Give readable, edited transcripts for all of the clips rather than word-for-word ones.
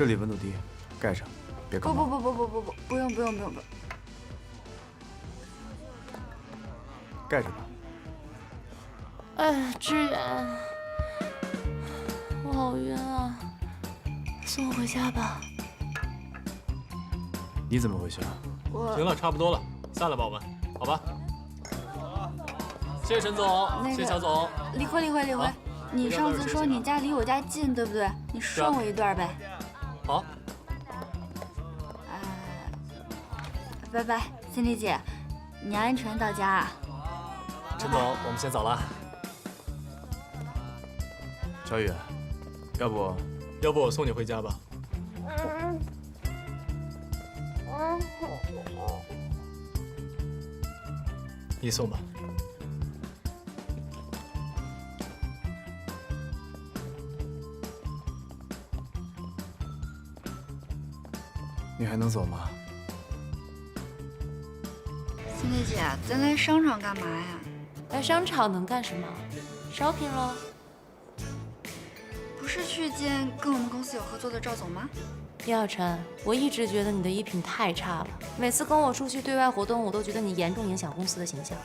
这里温度低，盖上，别感冒。不用，盖着吧。哎，志远，我好晕啊，送我回家吧。你怎么回去啊？行了，差不多了，散了吧，我们，好吧？谢谢陈总，谢谢小总。李辉，你上次说你家离我家近，对不对？你顺我一段呗。好。拜拜，Cindy 姐，你安全到家啊。陈总，我们先走了。小雨，要不我送你回家吧。你送吧。你还能走吗？Cindy 姐，咱来商场干嘛呀？来商场能干什么？shopping 咯。不是去见跟我们公司有合作的赵总吗？叶小晨，我一直觉得你的衣品太差了，每次跟我出去对外活动，我都觉得你严重影响公司的形象。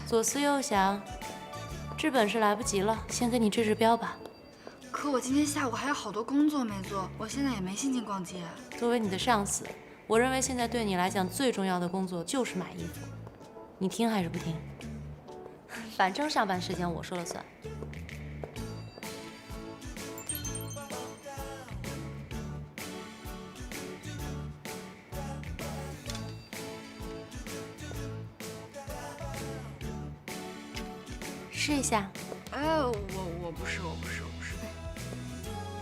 左思右想，治本是来不及了，先给你治标吧。可我今天下午还有好多工作没做，我现在也没心情逛街。作为你的上司，我认为现在对你来讲最重要的工作就是买衣服，你听还是不听？反正上班时间我说了算。试一下。哎，我不是。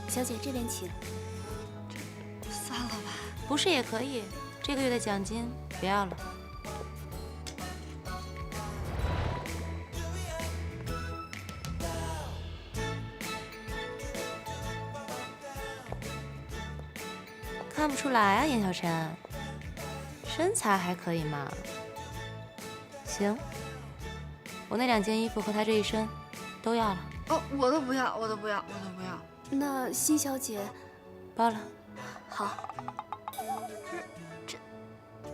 小姐这边请。算了吧。不是也可以，这个月的奖金不要了。看不出来啊，严小晨，身材还可以嘛。行，我那2件衣服和他这一身都要了。哦，我都不要。那辛小姐，包了。好。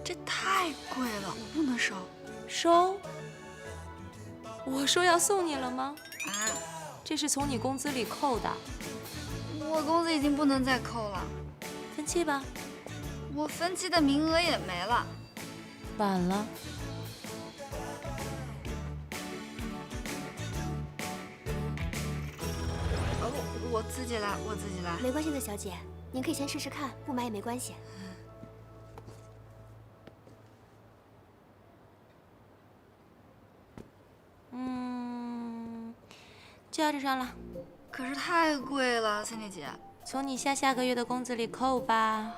这太贵了，我不能收。收？我说要送你了吗？啊？这是从你工资里扣的。我工资已经不能再扣了。分期吧。我分期的名额也没了。晚了。我自己来。没关系的，小姐，您可以先试试看，不买也没关系。就要这双了。可是太贵了，Cindy 姐。从你下个月的工资里扣吧。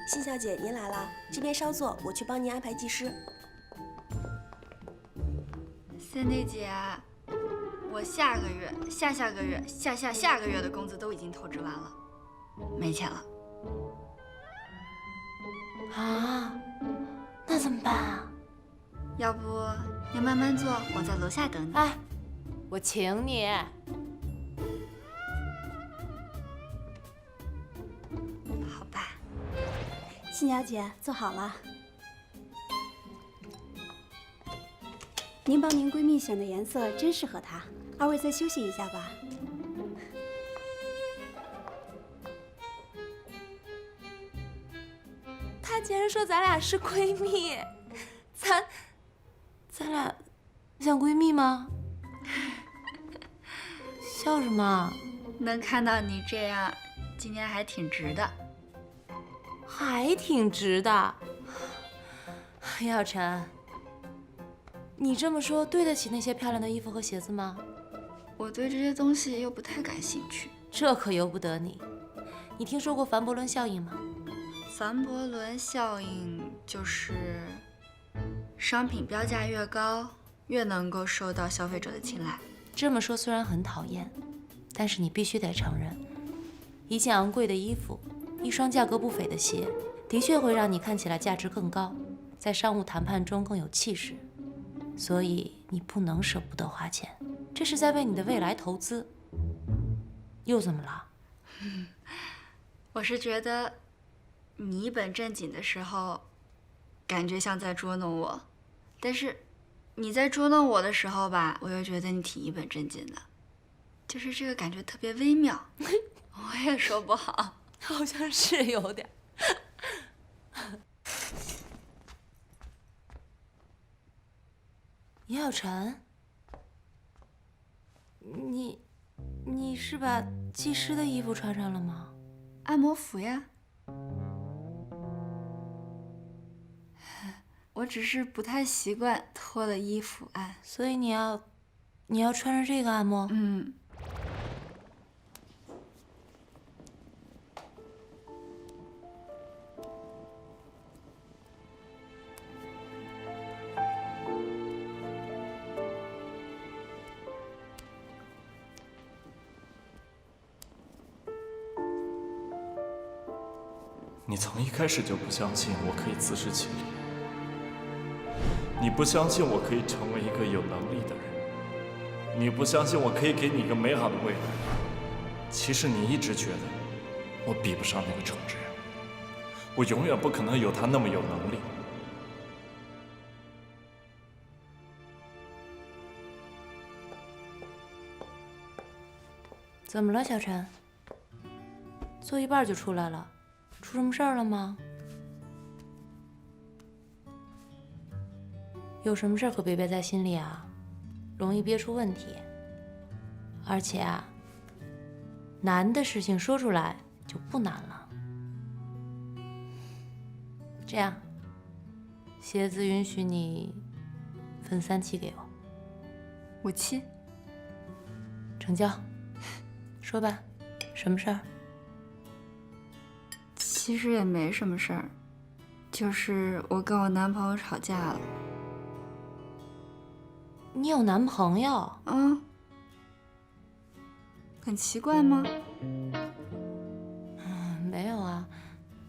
辛小姐，您来了，这边稍坐，我去帮您安排技师。Cindy 姐，我下个月、下个月、下个月的工资都已经透支完了，没钱了。啊？那怎么办啊？要不你慢慢坐，我在楼下等你。哎，我请你。好吧。辛小姐，坐好了。您帮您闺蜜选的颜色真适合她，二位再休息一下吧。她竟然说咱俩是闺蜜，咱俩像闺蜜吗？笑什么？能看到你这样，今年还挺值的。还挺值的。叶小晨，你这么说对得起那些漂亮的衣服和鞋子吗？我对这些东西又不太感兴趣。这可由不得你。你听说过凡伯伦效应吗？凡伯伦效应就是商品标价越高，越能够受到消费者的青睐。这么说虽然很讨厌，但是你必须得承认，一件昂贵的衣服，一双价格不菲的鞋，的确会让你看起来价值更高，在商务谈判中更有气势。所以你不能舍不得花钱。这是在为你的未来投资。又怎么了？我是觉得你一本正经的时候，感觉像在捉弄我，但是你在捉弄我的时候吧，我又觉得你挺一本正经的，就是这个感觉特别微妙，我也说不好。好像是有点。尹小晨，你是把技师的衣服穿上了吗？按摩服呀，我只是不太习惯脱了衣服按。所以你要穿着这个按摩？嗯。你从一开始就不相信我可以自食其力，你不相信我可以成为一个有能力的人，你不相信我可以给你一个美好的未来。其实你一直觉得我比不上那个程之远，我永远不可能有他那么有能力。怎么了，小陈？做一半就出来了，出什么事儿了吗？有什么事儿可别憋在心里啊，容易憋出问题。而且啊，难的事情说出来就不难了。这样，鞋子允许你分3期给我。 5期。成交。说吧，什么事儿？其实也没什么事儿，就是我跟我男朋友吵架了。你有男朋友？嗯，很奇怪吗？没有啊，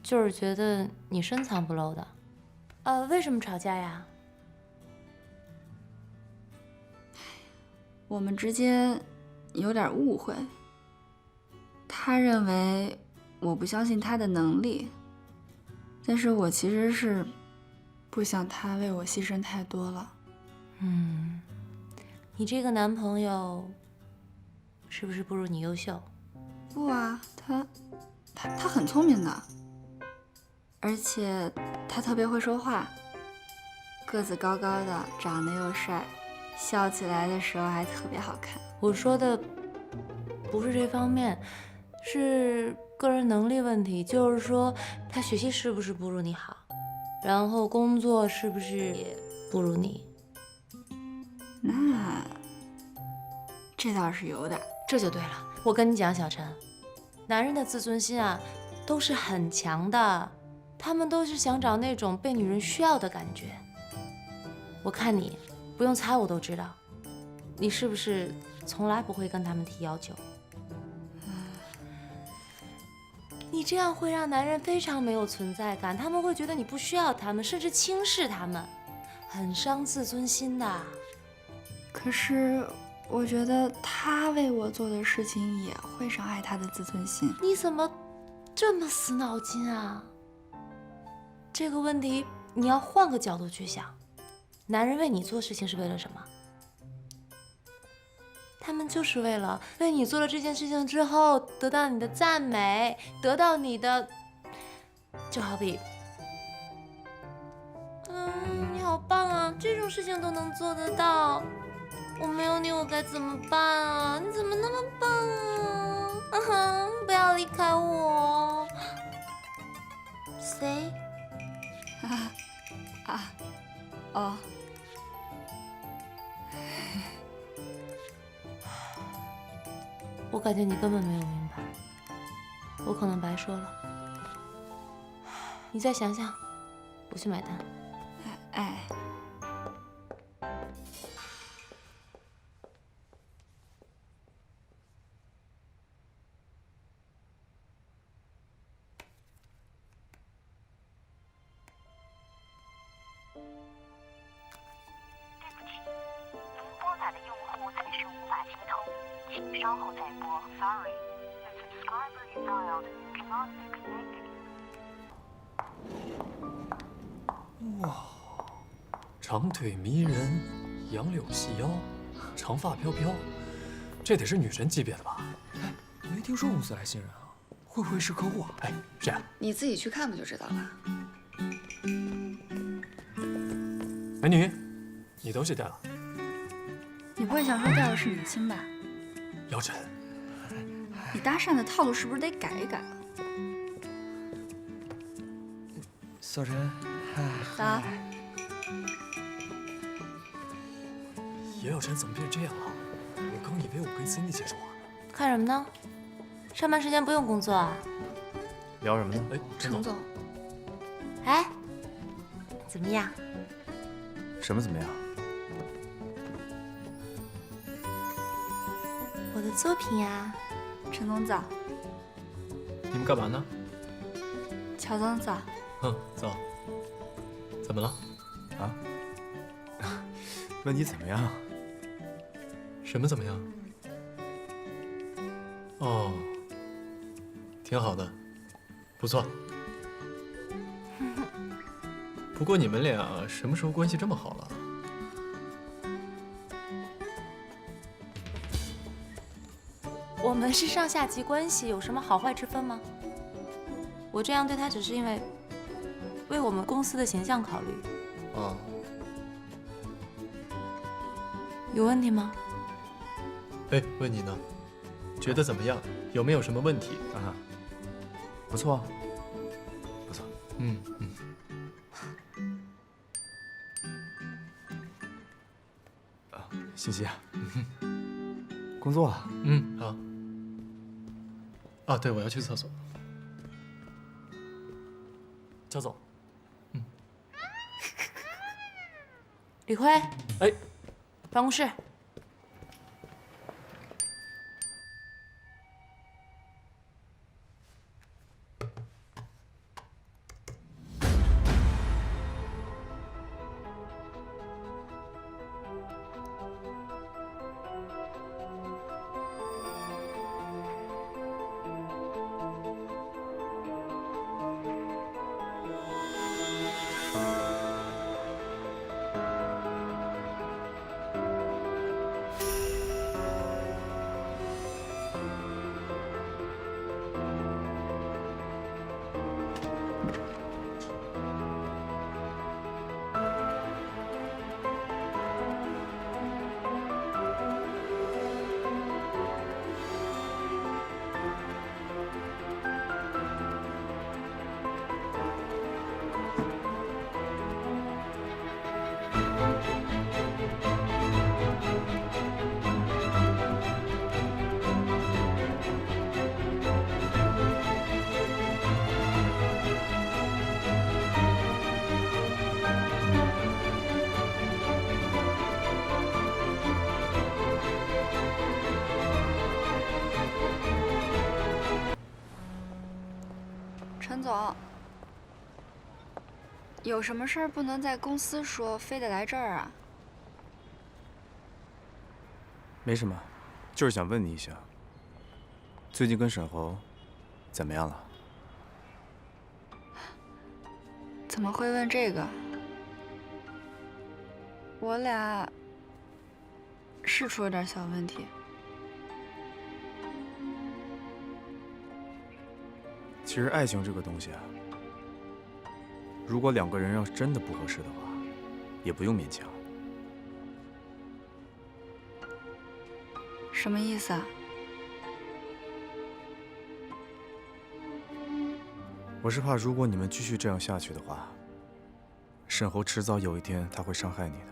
就是觉得你深藏不露的。为什么吵架呀？我们之间有点误会，他认为我不相信他的能力，但是我其实是不想他为我牺牲太多了。你这个男朋友是不是不如你优秀？不啊，他很聪明的，而且他特别会说话，个子高高的，长得又帅，笑起来的时候还特别好看。我说的不是这方面，是个人能力问题，就是说他学习是不是不如你好，然后工作是不是也不如你？那这倒是有点。这就对了。我跟你讲，小陈，男人的自尊心啊，都是很强的，他们都是想找那种被女人需要的感觉。我看你不用猜，我都知道，你是不是从来不会跟他们提要求？你这样会让男人非常没有存在感，他们会觉得你不需要他们，甚至轻视他们，很伤自尊心的。可是我觉得他为我做的事情也会伤害他的自尊心。你怎么这么死脑筋啊？这个问题你要换个角度去想，男人为你做事情是为了什么？他们就是为了为你做了这件事情之后得到你的赞美，得到你的，就好比，你好棒啊，这种事情都能做得到，我没有你我该怎么办啊？你怎么那么棒啊？不要离开我。谁？哦，我感觉你根本没有明白，我可能白说了。你再想想，我去买单。哎。拨打的用户暂时无法请稍后再拨。Sorry, the subscriber you dialed cannot be connected. 长腿迷人，杨柳细腰，长发飘飘，这得是女神级别的吧？哎，没听说公司来新人啊，会不会是客户啊？哎，谁啊？你自己去看不就知道了。美女，你东西带了。你不会想说带的是你亲吧？姚晨，你搭讪的套路是不是得改一改啊？小陈，咋？叶小晨怎么变这样了？我刚以为我跟 Cindy 姐说话呢。看什么呢？上班时间不用工作啊？聊什么呢？哎，陈总，哎，怎么样？什么怎么样？我的作品呀。陈总早，你们干嘛呢？乔总早。走。怎么了？啊？问你怎么样？什么怎么样？哦，挺好的，不错。不过你们俩什么时候关系这么好了？我们是上下级关系，有什么好坏之分吗？我这样对他只是因为为我们公司的形象考虑。哦，有问题吗？哎，问你呢，觉得怎么样？有没有什么问题？啊，不错，不错。嗯。欣欣，工作了。好。啊，对，我要去厕所。焦总。李辉，哎，办公室。陈总，有什么事儿不能在公司说，非得来这儿啊？没什么，就是想问你一下，最近跟沈侯怎么样了？怎么会问这个？我俩是出了点小问题。其实爱情这个东西啊，如果两个人要是真的不合适的话，也不用勉强。什么意思啊？我是怕，如果你们继续这样下去的话，沈侯迟早有一天他会伤害你的。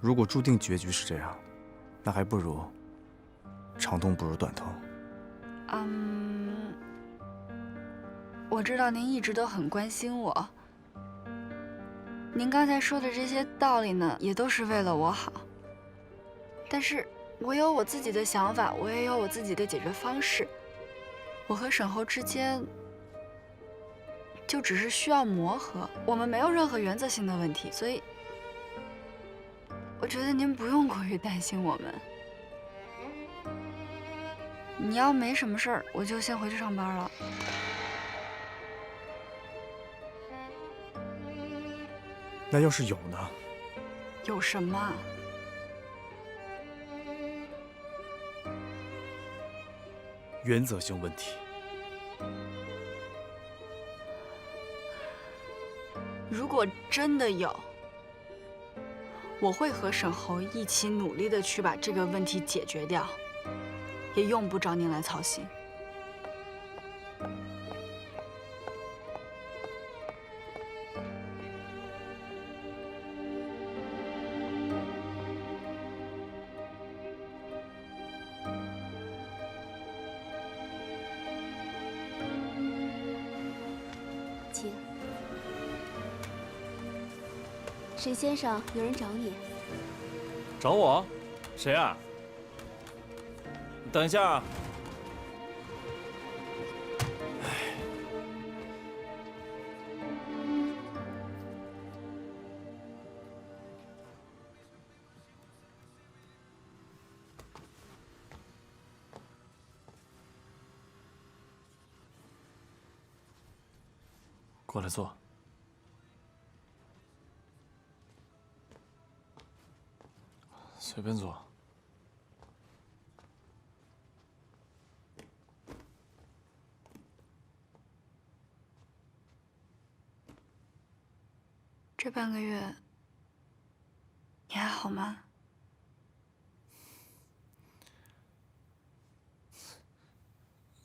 如果注定结局是这样，那还不如长痛不如短痛。我知道您一直都很关心我。您刚才说的这些道理呢，也都是为了我好。但是我有我自己的想法，我也有我自己的解决方式。我和沈侯之间就只是需要磨合，我们没有任何原则性的问题，所以我觉得您不用过于担心我们。你要没什么事儿，我就先回去上班了。那要是有呢？有什么？原则性问题。如果真的有，我会和沈侯一起努力的去把这个问题解决掉，也用不着您来操心。请。沈先生，有人找你。找我？谁啊？等一下啊！过来坐。随便坐。这半个月，你还好吗？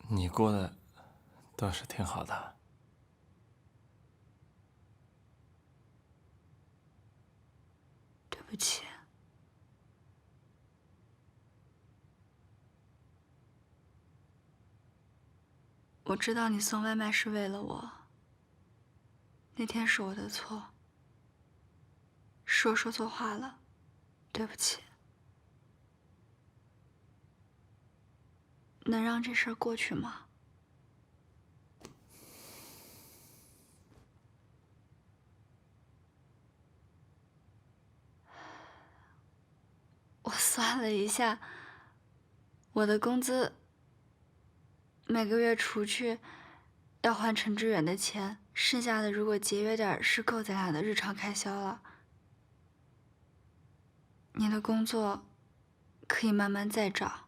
你过得倒是挺好的。对不起。我知道你送外卖是为了我，那天是我的错，是我说错话了，对不起。能让这事儿过去吗？我算了一下，我的工资每个月除去要还陈志远的钱，剩下的如果节约点是够咱俩的日常开销了。你的工作可以慢慢再找，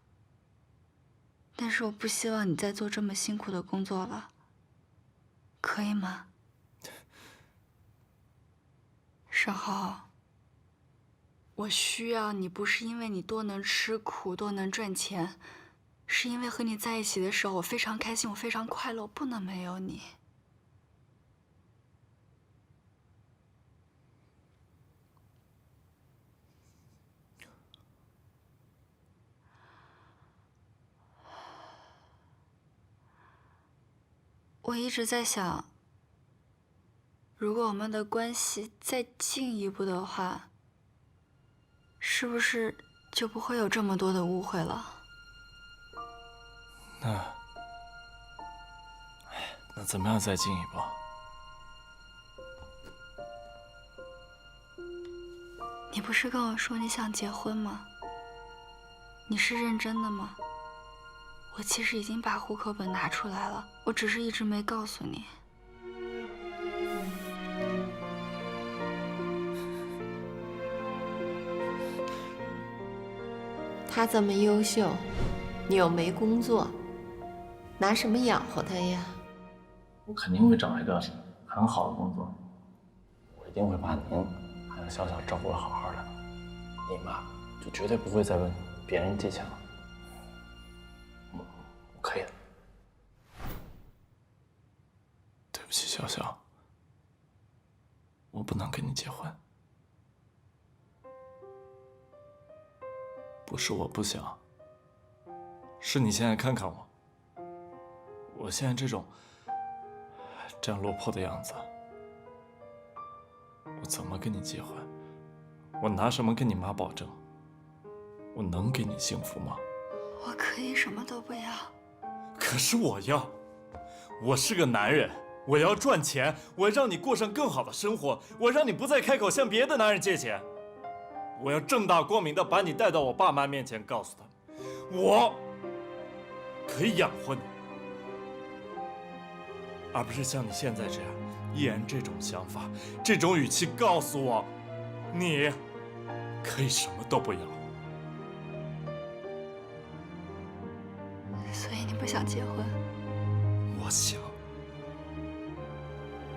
但是我不希望你再做这么辛苦的工作了，可以吗？沈浩，我需要你不是因为你多能吃苦多能赚钱，是因为和你在一起的时候我非常开心，我非常快乐，我不能没有你。我一直在想，如果我们的关系再进一步的话，是不是就不会有这么多的误会了？那怎么样再进一步？你不是跟我说你想结婚吗？你是认真的吗？我其实已经把户口本拿出来了，我只是一直没告诉你。他这么优秀，你又没工作，拿什么养活他呀？我肯定会找一个很好的工作，我一定会把您还有笑笑照顾得好好的，你妈就绝对不会再问别人借钱了。我可以的。对不起，笑笑，我不能跟你结婚。不是我不想，是你现在看看我，我现在这样落魄的样子，我怎么跟你结婚？我拿什么跟你妈保证？我能给你幸福吗？我可以什么都不要。可是我要，我是个男人，我要赚钱，我要让你过上更好的生活，我让你不再开口向别的男人借钱。我要正大光明的把你带到我爸妈面前，告诉他们，可以养活你，而不是像你现在这样，依然这种想法、这种语气告诉我，你可以什么都不要。所以你不想结婚？我想，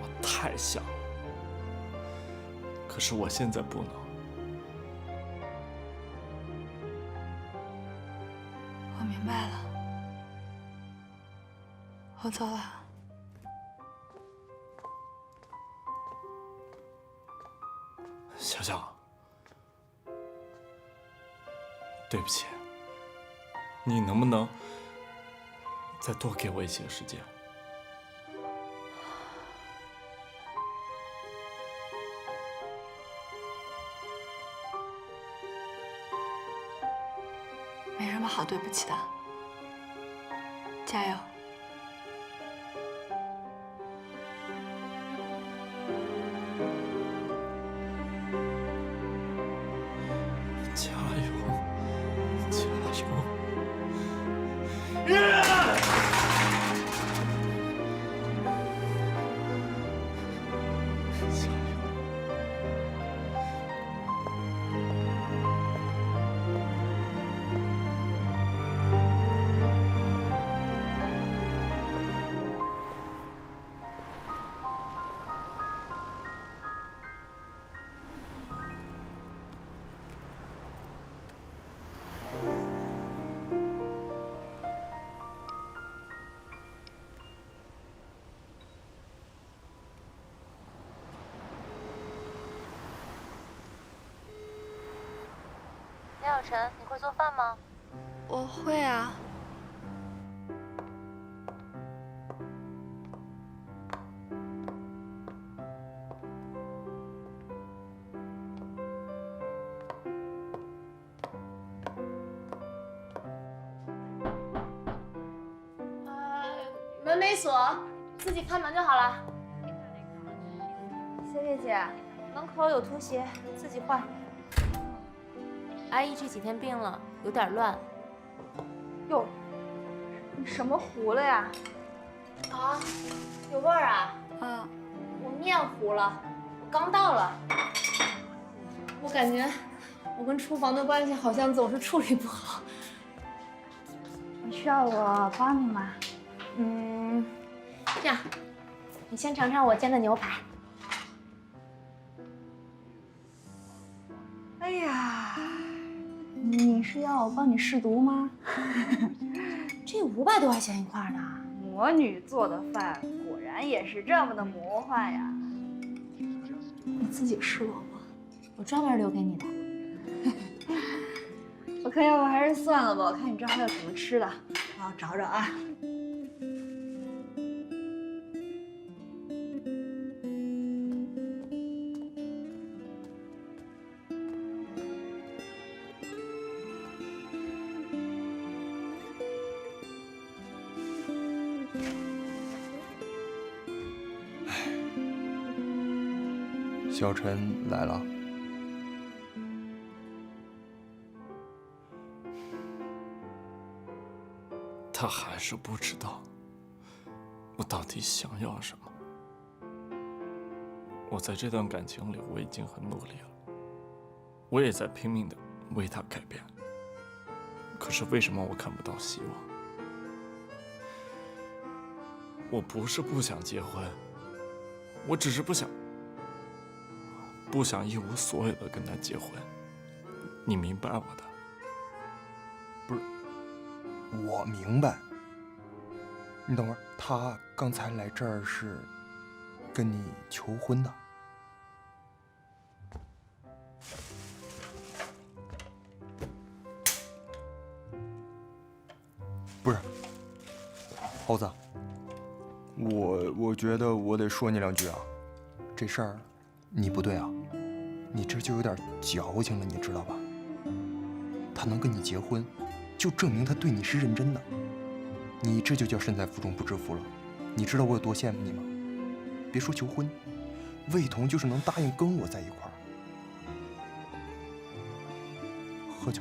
我太想了，可是我现在不能。我明白了，我走了。小小，对不起，你能不能再多给我一些时间？没什么好对不起的，加油！加油！加油！梁小晨，你会做饭吗？我会啊。门没锁，自己开门就好了。谢谢姐。门口有拖鞋，自己换。阿姨这几天病了，有点乱。哟，你什么糊了呀？啊，有味儿啊？嗯，我面糊了，我刚到了。我感觉我跟厨房的关系好像总是处理不好。你需要我帮你吗？这样，你先尝尝我煎的牛排。哎呀，你是要我帮你试毒吗？这500多块钱一块呢。魔女做的饭果然也是这么的魔幻呀！你自己吃过吗？我专门留给你的。我看要不还是算了吧，我看你这还有什么吃的，让我找找啊。小陈来了。他还是不知道我到底想要什么。我在这段感情里，我已经很努力了，我也在拼命的为他改变。可是为什么我看不到希望？我不是不想结婚，我只是不想一无所有的跟他结婚。你明白我的？不是，我明白。你等会儿，他刚才来这儿是跟你求婚的。不是，猴子，我觉得我得说你2句啊。这事儿你不对啊，你这就有点矫情了，你知道吧？他能跟你结婚，就证明他对你是认真的。你这就叫身在福中不知福了。你知道我有多羡慕你吗？别说求婚，魏彤就是能答应跟我在一块儿。喝酒。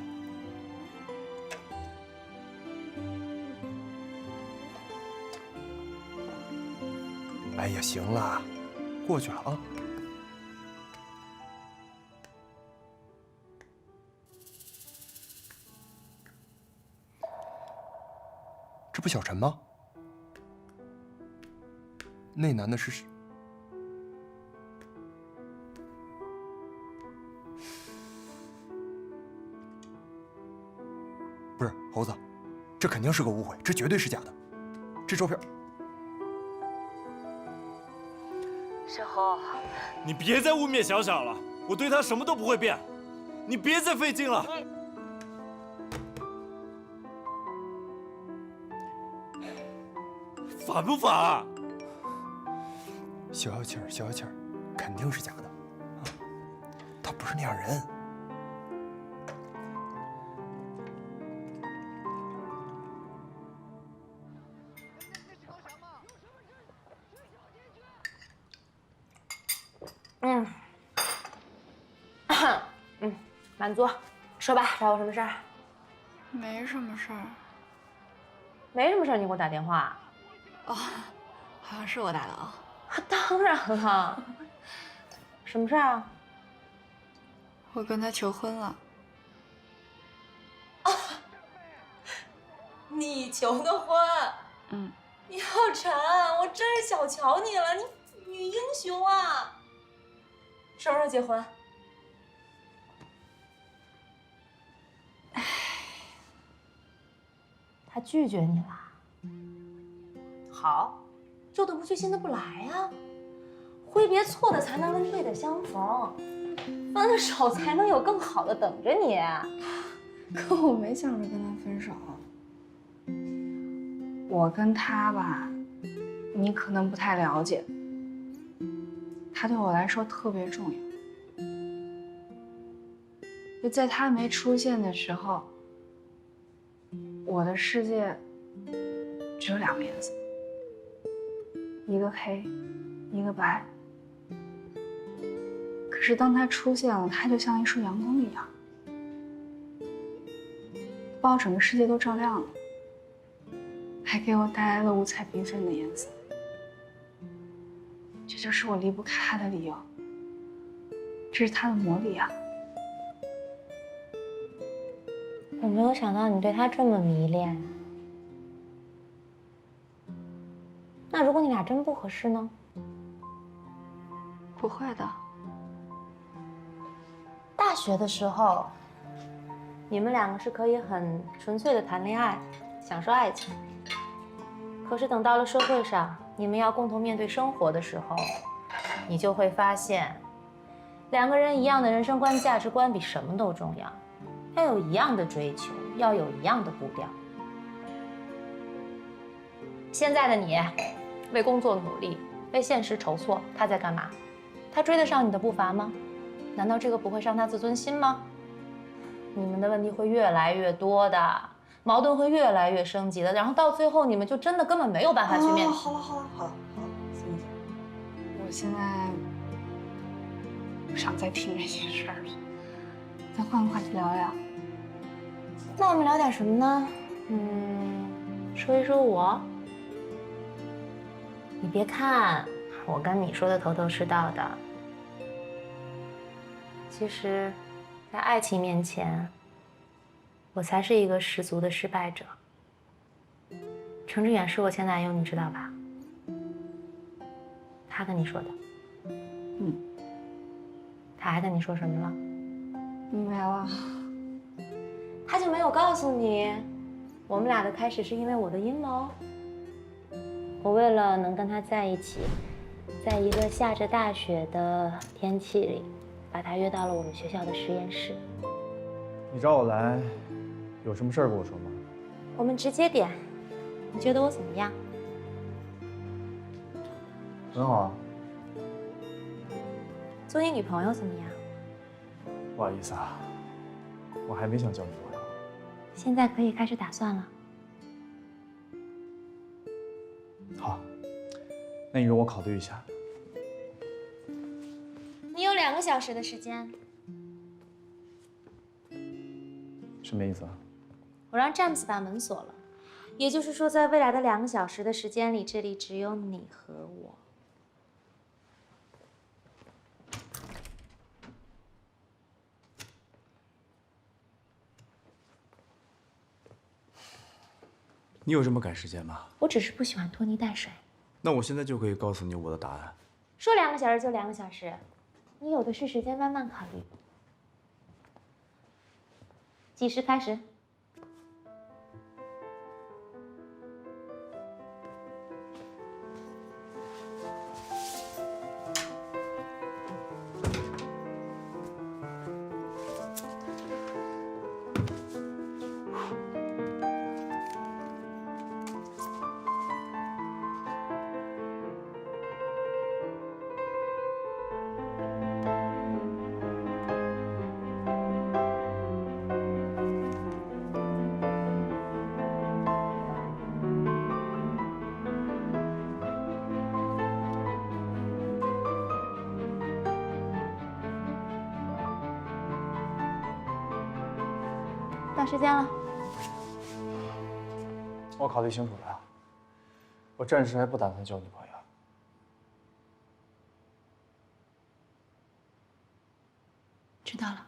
哎呀，行了，过去了啊。这不小陈吗？那男的是？不是猴子，这肯定是个误会，这绝对是假的。这照片，小侯，你别再污蔑小小了，我对他什么都不会变，你别再费劲了。烦不烦啊？消消气儿，消消气儿，肯定是假的啊！他不是那样人。满足。说吧，找我什么事儿？没什么事儿。没什么事儿，你给我打电话。哦，好像是我打的啊。当然了。什么事儿啊？我跟他求婚了。你求的婚？嗯。姚晨，我真是小瞧你了，你女英雄啊！什么时候结婚？他拒绝你了。好，旧的不去，新的不来呀。挥别错的，才能跟对的相逢。分了手，才能有更好的等着你。可我没想着跟他分手。我跟他吧，你可能不太了解，他对我来说特别重要。就在他没出现的时候，我的世界只有2个颜色，一个黑，一个白。可是当他出现了，他就像一束阳光一样，把我整个世界都照亮了，还给我带来了五彩缤纷的颜色。这就是我离不开他的理由，这是他的魔力啊！我没有想到你对他这么迷恋。那如果你俩真不合适呢？不会的。大学的时候，你们2个是可以很纯粹的谈恋爱，享受爱情。可是等到了社会上，你们要共同面对生活的时候，你就会发现，2个人一样的人生观、价值观比什么都重要。要有一样的追求，要有一样的步调。现在的你，为工作努力，为现实筹措，他在干嘛？他追得上你的步伐吗？难道这个不会伤他自尊心吗？你们的问题会越来越多的，矛盾会越来越升级的，然后到最后你们就真的根本没有办法去面对。好了，行，我现在不想再听这些事儿了，咱换个话题聊聊。那我们聊点什么呢？说一说我。你别看我跟你说的头头是道的，其实，在爱情面前，我才是一个十足的失败者。程志远是我前男友，你知道吧？他跟你说的。他还跟你说什么了？没了。他就没有告诉你，我们俩的开始是因为我的阴谋。我为了能跟他在一起，在一个下着大雪的天气里，把他约到了我们学校的实验室。你找我来，有什么事儿跟我说吗？我们直接点，你觉得我怎么样？很好啊。做你女朋友怎么样？不好意思啊，我还没想交女朋友。现在可以开始打算了。好，那你容我考虑一下。你有2个小时的时间。什么意思啊？我让詹姆斯把门锁了，也就是说，在未来的2个小时的时间里，这里只有你和我。你有这么赶时间吗？我只是不喜欢拖泥带水。那我现在就可以告诉你我的答案。说2个小时就2个小时，你有的是时间慢慢考虑。计时开始。到时间了。我考虑清楚了，我暂时还不打算交女朋友。知道了。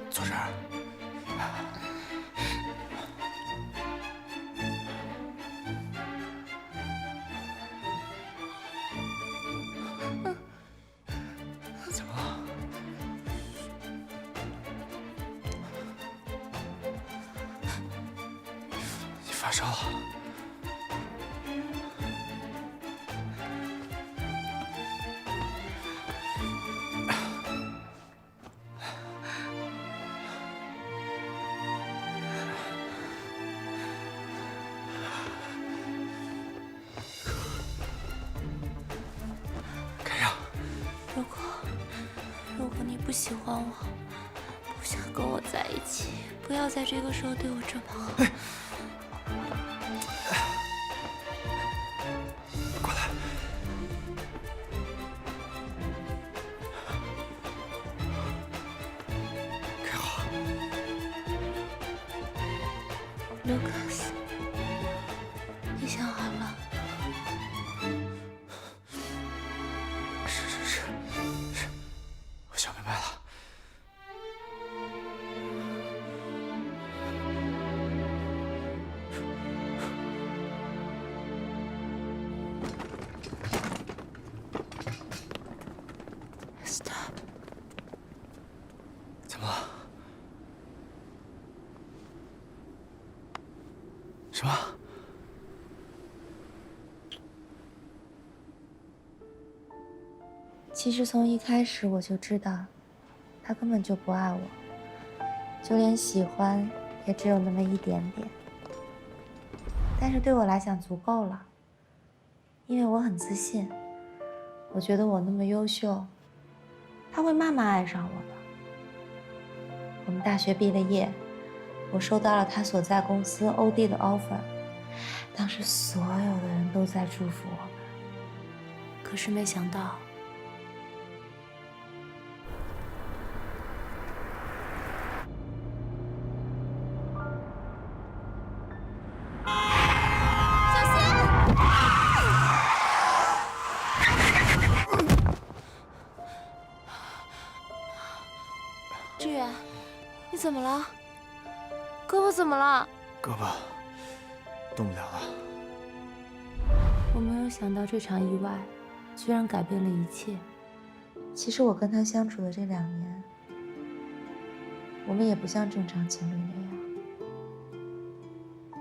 坐这儿。怎么了？你发烧了？如果你不喜欢我，不想跟我在一起，不要在这个时候对我这么好。过来。给我。Lucas， 你想好了？是，我想明白了。Stop。怎么了？什么？其实从一开始我就知道，他根本就不爱我，就连喜欢也只有那么一点点。但是对我来讲足够了，因为我很自信，我觉得我那么优秀，他会慢慢爱上我的。我们大学毕了业，我收到了他所在公司欧弟的 offer， 当时所有的人都在祝福我们，可是没想到。志远，你怎么了？胳膊怎么了？胳膊动不了了。我没有想到这场意外，居然改变了一切。其实我跟他相处的这2年，我们也不像正常情侣那样，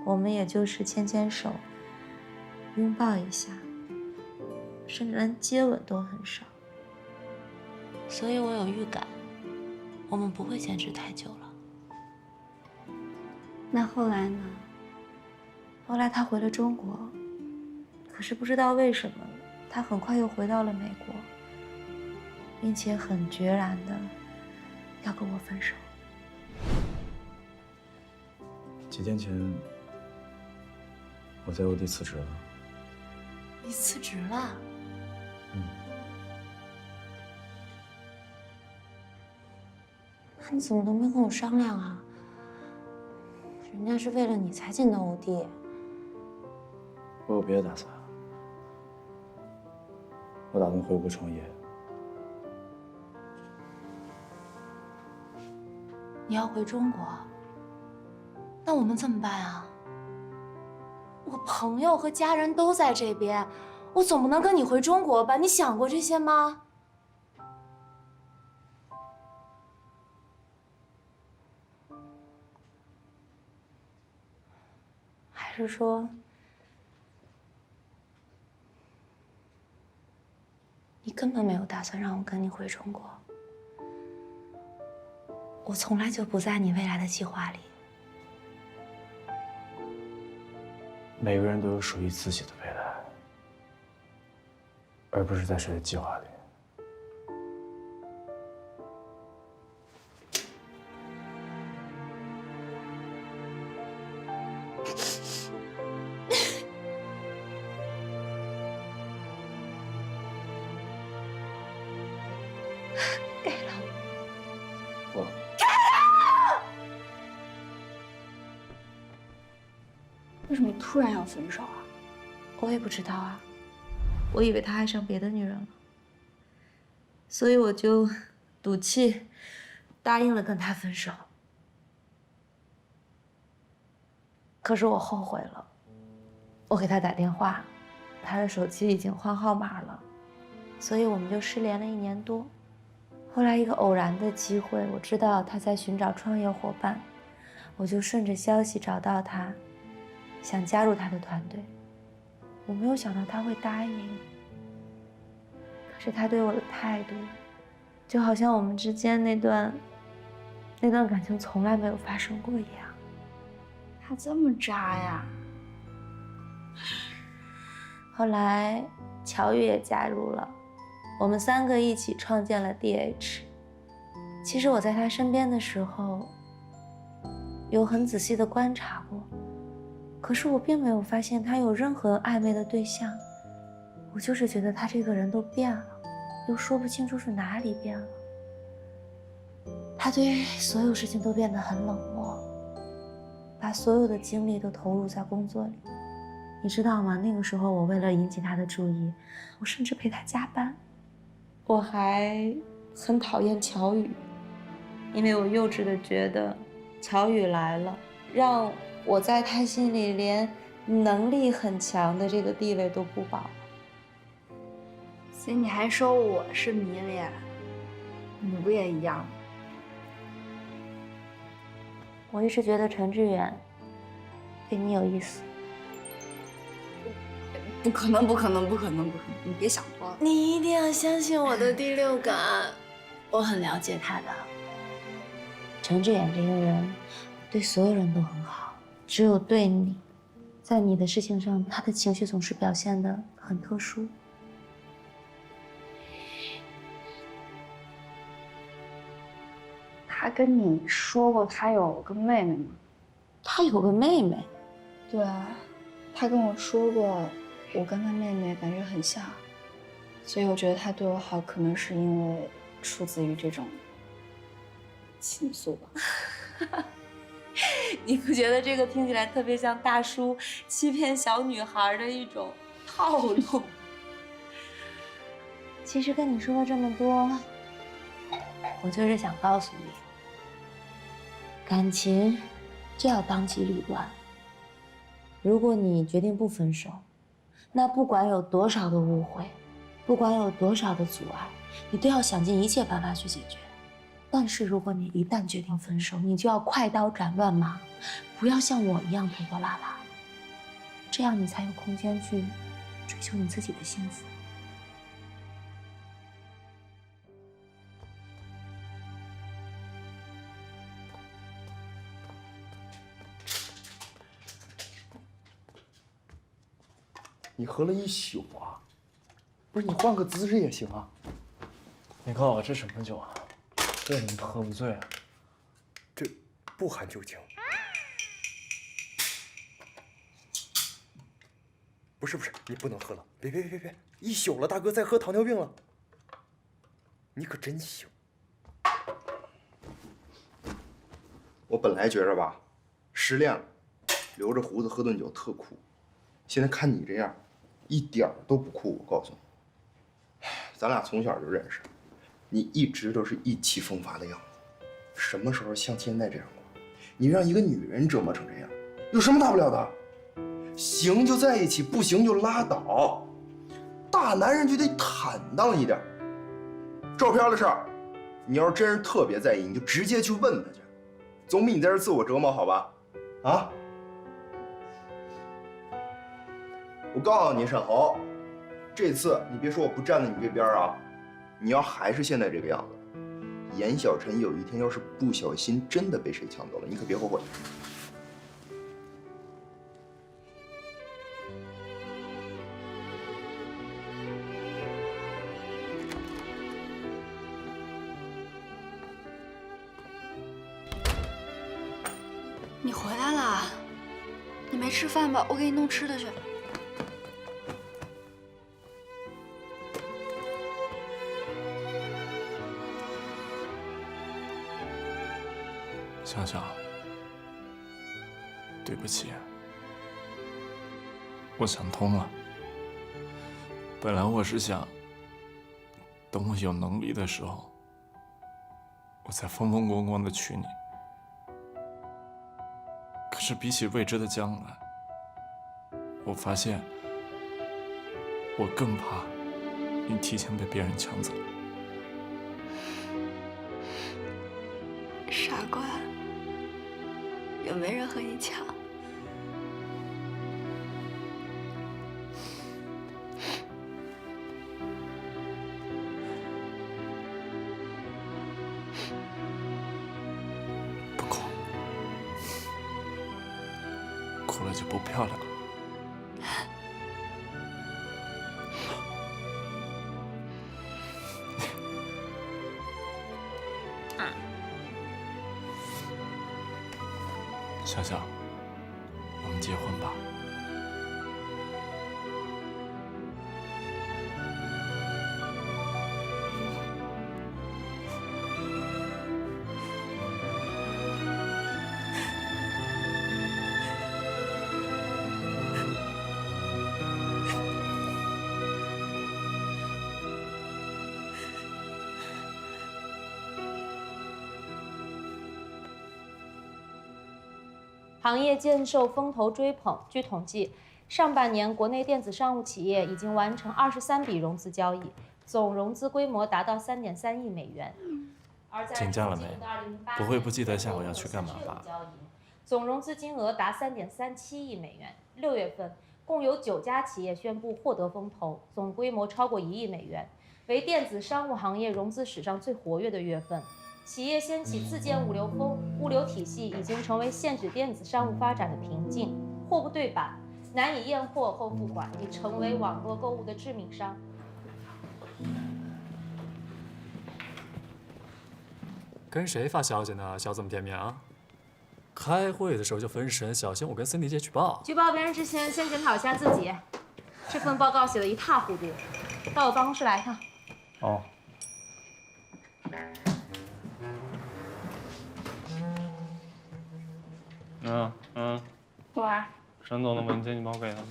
我们也就是牵牵手，拥抱一下，甚至连接吻都很少。所以我有预感，我们不会坚持太久了。那后来呢？后来他回了中国，可是不知道为什么，他很快又回到了美国，并且很决然的要跟我分手。几天前，我在邮递辞职了。你辞职了？那你怎么都没跟我商量啊？人家是为了你才进的欧弟。我有别的打算，我打算回国创业。你要回中国？那我们怎么办啊？我朋友和家人都在这边，我总不能跟你回中国吧？你想过这些吗？还是说，你根本没有打算让我跟你回中国？我从来就不在你未来的计划里。每个人都有属于自己的未来，而不是在谁的计划里。给了。不。为什么突然要分手啊？我也不知道啊，我以为他爱上别的女人了，所以我就赌气答应了跟他分手。可是我后悔了，我给他打电话，他的手机已经换号码了，所以我们就失联了1年多。后来一个偶然的机会，我知道他在寻找创业伙伴，我就顺着消息找到他，想加入他的团队。我没有想到他会答应，可是他对我的态度，就好像我们之间那段感情从来没有发生过一样。他这么渣呀？后来乔宇也加入了，我们3个一起创建了 DH。其实我在他身边的时候，有很仔细的观察过，可是我并没有发现他有任何暧昧的对象。我就是觉得他这个人都变了，又说不清楚是哪里变了。他对所有事情都变得很冷漠，把所有的精力都投入在工作里。你知道吗？那个时候我为了引起他的注意，我甚至陪他加班。我还很讨厌乔宇，因为我幼稚的觉得乔宇来了，让我在他心里连能力很强的这个地位都不保。所以你还说我是迷恋，你不也一样吗？我一直觉得陈志远对你有意思。不可能，不可能，不可能，不可能！你别想多了。你一定要相信我的第六感，我很了解他的。陈志远这个人对所有人都很好，只有对你，在你的事情上，他的情绪总是表现得很特殊。他跟你说过他有个妹妹吗？他有个妹妹？对啊，他跟我说过，我跟他妹妹感觉很像，所以我觉得他对我好，可能是因为出自于这种情愫吧。你不觉得这个听起来特别像大叔欺骗小女孩的一种套路？其实跟你说了这么多，我就是想告诉你，感情就要当机立断。如果你决定不分手，那不管有多少的误会，不管有多少的阻碍，你都要想尽一切办法去解决。但是如果你一旦决定分手，你就要快刀斩乱麻，不要像我一样拖拖拉拉，这样你才有空间去追求你自己的幸福。你喝了一宿啊？不是，你换个姿势也行啊。你告诉我这什么酒啊？这怎么喝不醉啊？这不含酒精。不是，你不能喝了！别，一宿了，大哥再喝糖尿病了。你可真行。我本来觉着吧，失恋了，留着胡子喝顿酒特酷。现在看你这样，一点儿都不酷。我告诉你，咱俩从小就认识，你一直都是意气风发的样子，什么时候像现在这样过？你让一个女人折磨成这样，有什么大不了的？行就在一起，不行就拉倒。大男人就得坦荡一点。照片的事儿，你要是真是特别在意，你就直接去问他去，总比你在这自我折磨好吧？啊！我告诉你，沈侯，这次你别说我不站在你这边啊，你要还是现在这个样子，严小晨有一天要是不小心真的被谁抢走了，你可别后悔。你回来了，你没吃饭吧？我给你弄吃的去。香香，对不起，我想通了。本来我是想，等我有能力的时候，我再风风光光的娶你。可是比起未知的将来，我发现我更怕你提前被别人抢走。傻瓜，有没人和你抢？不哭，哭了就不漂亮了。香香，我们结婚吧。行业渐受风头追捧。据统计，上半年国内电子商务企业已经完成23笔融资交易，总融资规模达到3.3亿美元。请假了没？不会不记得下午要去干嘛吧？总融资金额达3.37亿美元。6月份，共有9家企业宣布获得风投，总规模超过1亿美元，为电子商务行业融资史上最活跃的月份。企业掀起自建物流风，物流体系已经成为限制电子商务发展的瓶颈。货不对版，难以验货后付款，已成为网络购物的致命伤。跟谁发消息呢？小怎么点名啊？开会的时候就分神，小心我跟森迪姐举报。举报别人之前，先检讨一下自己。这份报告写得一塌糊涂，到我办公室来一趟。哦。喂。沈总的文件你帮我给他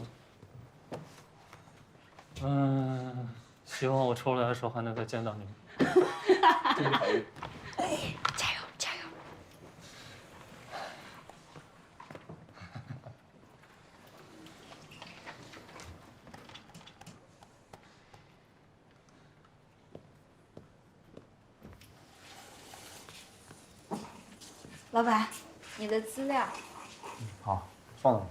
吗？希望我抽出来的时候还能再见到你们。加油，加油！老板，你的资料。好，放那吧。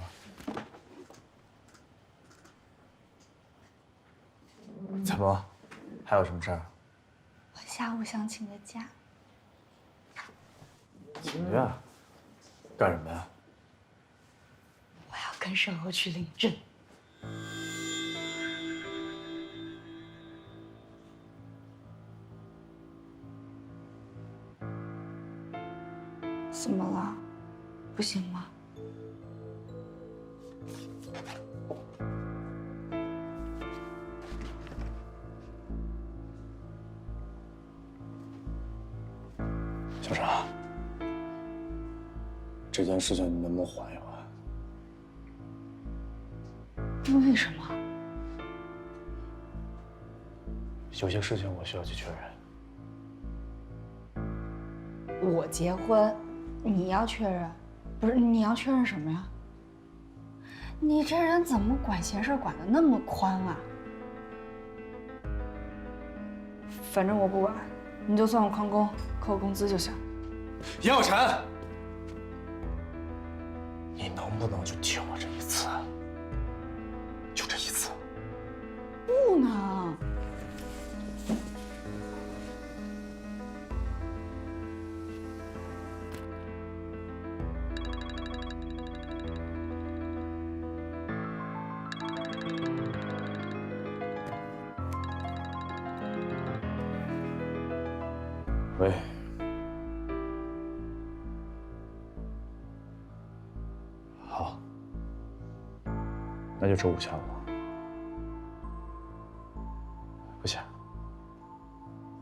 怎么？还有什么事儿？我下午想请个假。请假？干什么呀？我要跟沈侯去领证。怎么了？不行吗？小傻，这件事情你能不能缓一缓？为什么？有些事情我需要去确认。我结婚，你要确认？不是，你要确认什么呀？你这人怎么管闲事管得那么宽啊？反正我不管，你就算我旷工，扣我工资就行。杨小婵，你能不能就听我这一次？就这一次。不能。喂。好，那就周5下午。不行，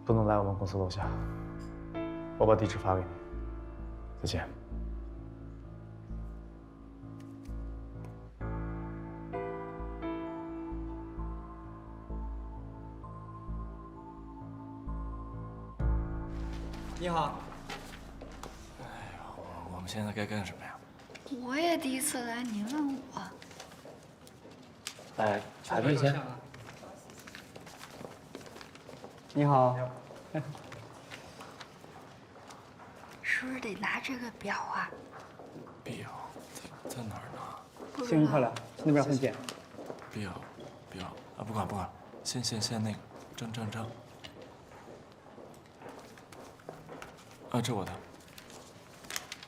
不能来我们公司楼下，我把地址发给你。再见。你好。我们现在该干什么呀？我也第一次来，你问我。来，排队先。你好。是不是得拿这个表啊？表在哪儿呢？幸运快乐，那边很简。表啊，不管，先那个证。啊，这我的。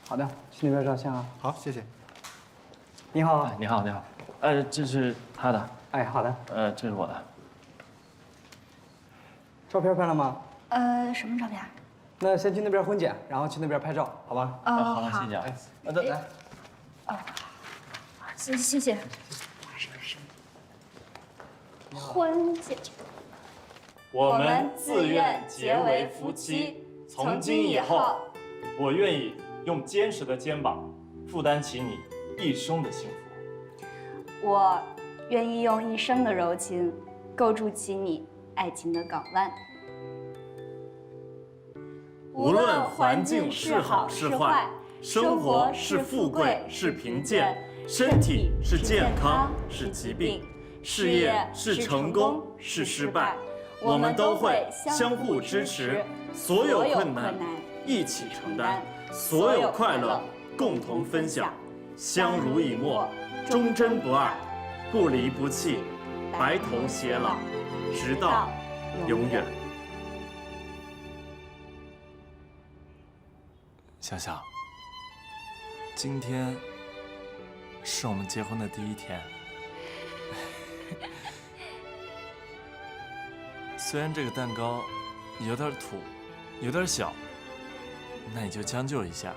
好的，去那边照相啊。好，谢谢。你好。你好。这是他的。哎，好的。这是我的。照片拍了吗？什么照片？那先去那边婚检，然后去那边拍照，好吗？好了，谢谢啊。来。谢谢。婚检。我们自愿结为夫妻，从今以后，我愿意用坚实的肩膀负担起你一生的幸福。我愿意用一生的柔情构筑起你爱情的港湾。无论环境是好是坏，生活是富贵是贫贱，身体是健康是疾病，事业是成功是失败，我们都会相互支持，所有困难一起承担，所有快乐共同分享，相濡以沫，忠贞不二，不离不弃，白头偕老，直到永远。小小，今天是我们结婚的第一天。虽然这个蛋糕有点土，有点小，那你就将就一下。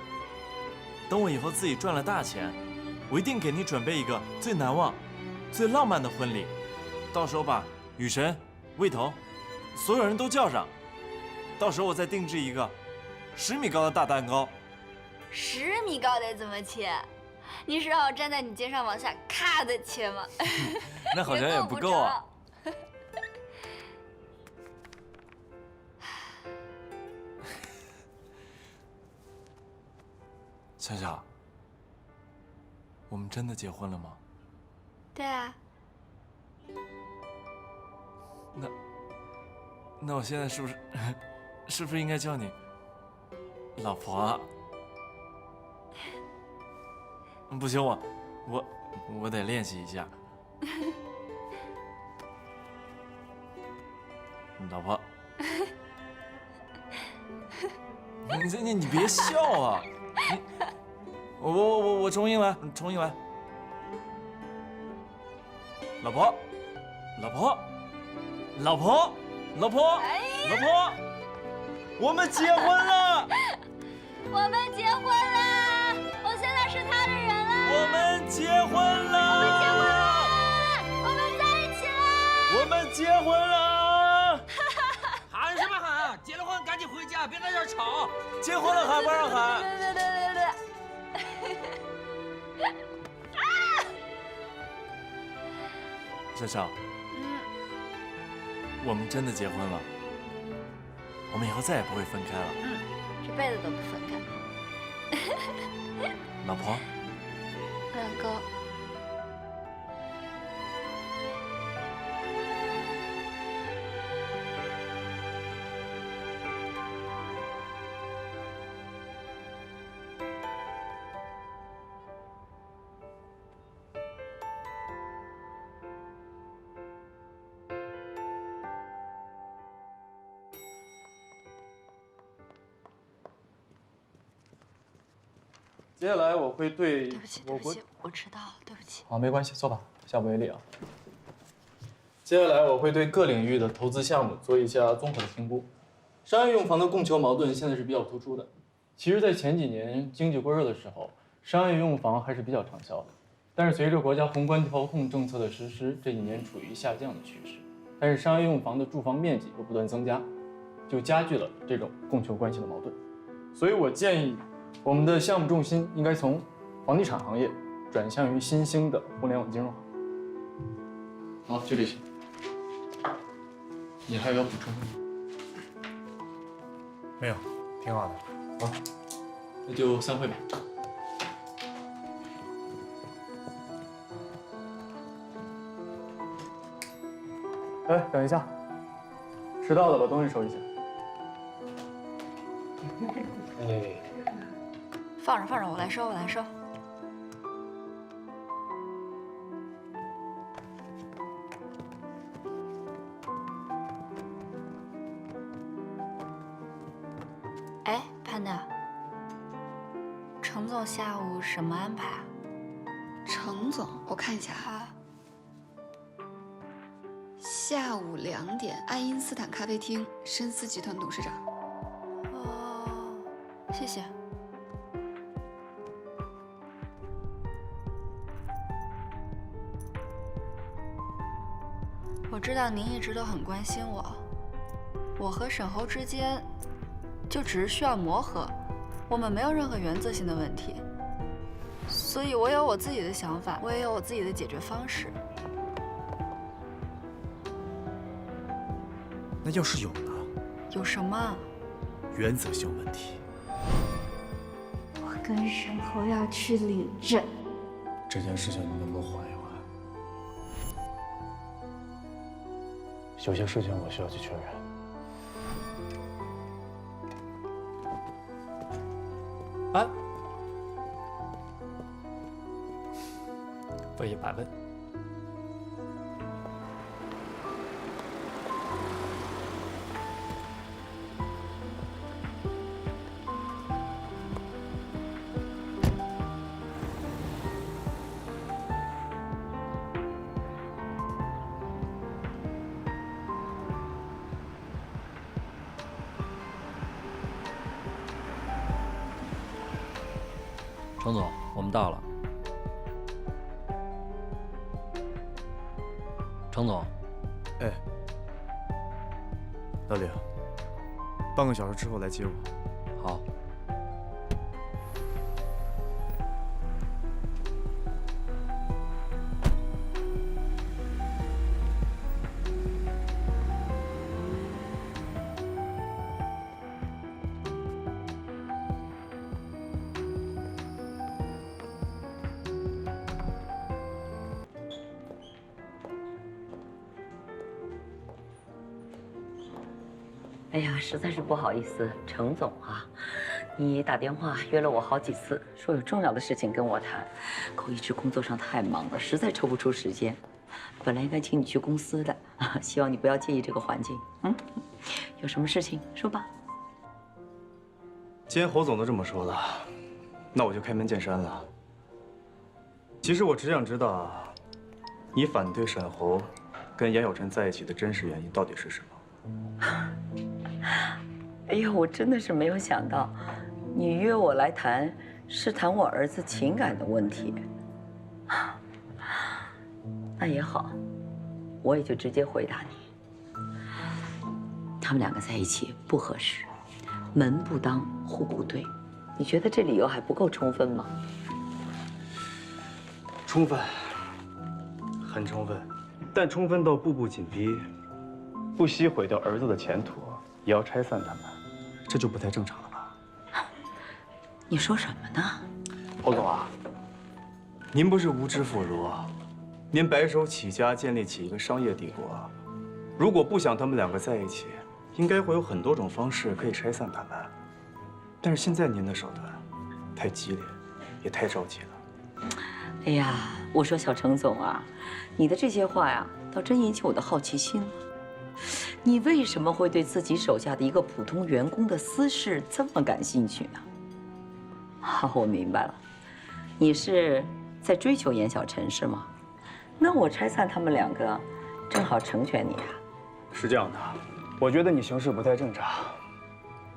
等我以后自己赚了大钱，我一定给你准备一个最难忘、最浪漫的婚礼。到时候把雨神、魏头，所有人都叫上。到时候我再定制一个10米高的大蛋糕。10米高得怎么切？你是让我站在你肩上往下咔的切吗？那好像也不够啊。小小，我们真的结婚了吗？对啊。那我现在是不是应该叫你老婆啊？不行，我得练习一下。老婆，你别笑啊！我重新来。老婆，我们结婚了！我们结婚了！婚了！我们在一起了！我们结婚了！喊什么喊？结了婚赶紧回家，别在这儿吵。结婚了还不让喊？笑笑，我们真的结婚了，我们以后再也不会分开了。这辈子都不分开。老婆，老公。接下来我会对对不起，对不起，我迟到了，对不起。好，没关系，坐吧，下不为例啊。接下来我会对各领域的投资项目做一下综合的评估。商业用房的供求矛盾现在是比较突出的。其实，在前几年经济过热的时候，商业用房还是比较畅销的。但是随着国家宏观调控政策的实施，这几年处于下降的趋势。但是商业用房的住房面积又不断增加，就加剧了这种供求关系的矛盾。所以我建议，我们的项目重心应该从房地产行业转向于新兴的互联网金融行业。好，就这些。你还有要补充的吗？没有，挺好的。好，那就散会吧。哎，等一下，迟到了，把东西收一下。哎。放着放着，我来收，我来收。哎，潘达，程总下午什么安排啊？程总，我看一下哈。下午2点，爱因斯坦咖啡厅，深思集团董事长。哦，谢谢。我知道您一直都很关心我，我和沈侯之间就只是需要磨合，我们没有任何原则性的问题，所以我有我自己的想法，我也有我自己的解决方式。那要是有呢？有什么？原则性问题。我跟沈侯要去领证，这件事情你能不能缓一缓？有些事情我需要去确认。安，问一百问。程总，我们到了。程总，哎，老李，半个小时之后来接我。好。哎呀，实在是不好意思，程总啊，你打电话约了我好几次，说有重要的事情跟我谈，可我一直工作上太忙了，实在抽不出时间。本来应该请你去公司的，希望你不要介意这个环境。有什么事情说吧。既然侯总都这么说了，那我就开门见山了。其实我只想知道，你反对沈侯跟严有辰在一起的真实原因到底是什么？哎呀，我真的是没有想到，你约我来谈，是谈我儿子情感的问题。那也好，我也就直接回答你。他们两个在一起不合适，门不当户不对，你觉得这理由还不够充分吗？充分，很充分，但充分到步步紧逼，不惜毁掉儿子的前途，也要拆散他们，这就不太正常了吧？你说什么呢？侯总啊，您不是无知妇孺，您白手起家建立起一个商业帝国，如果不想他们两个在一起，应该会有很多种方式可以拆散他们。但是现在您的手段太激烈，也太着急了。哎呀，我说小程总啊，你的这些话呀，倒真引起我的好奇心了。你为什么会对自己手下的一个普通员工的私事这么感兴趣呢？啊，我明白了，你是在追求严小晨是吗？那我拆散他们两个，正好成全你啊。是这样的，我觉得你行事不太正常，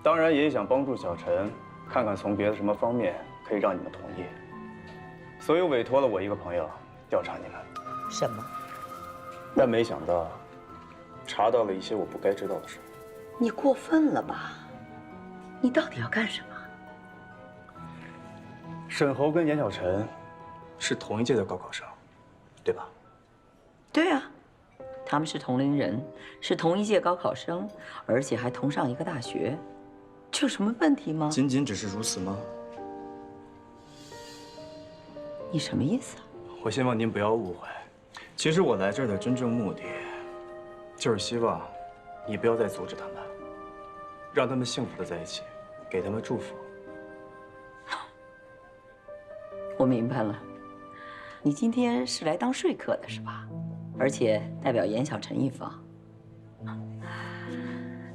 当然也想帮助小陈，看看从别的什么方面可以让你们同意，所以委托了我一个朋友调查你们。什么？但没想到，查到了一些我不该知道的事。你过分了吧？你到底要干什么？沈侯跟严小晨是同一届的高考生，对吧？对啊，他们是同龄人，是同一届高考生，而且还同上一个大学，这有什么问题吗？仅仅只是如此吗？你什么意思啊？我希望您不要误会，其实我来这儿的真正目的，就是希望你不要再阻止他们，让他们幸福的在一起，给他们祝福。我明白了，你今天是来当说客的是吧？而且代表严小晨一方。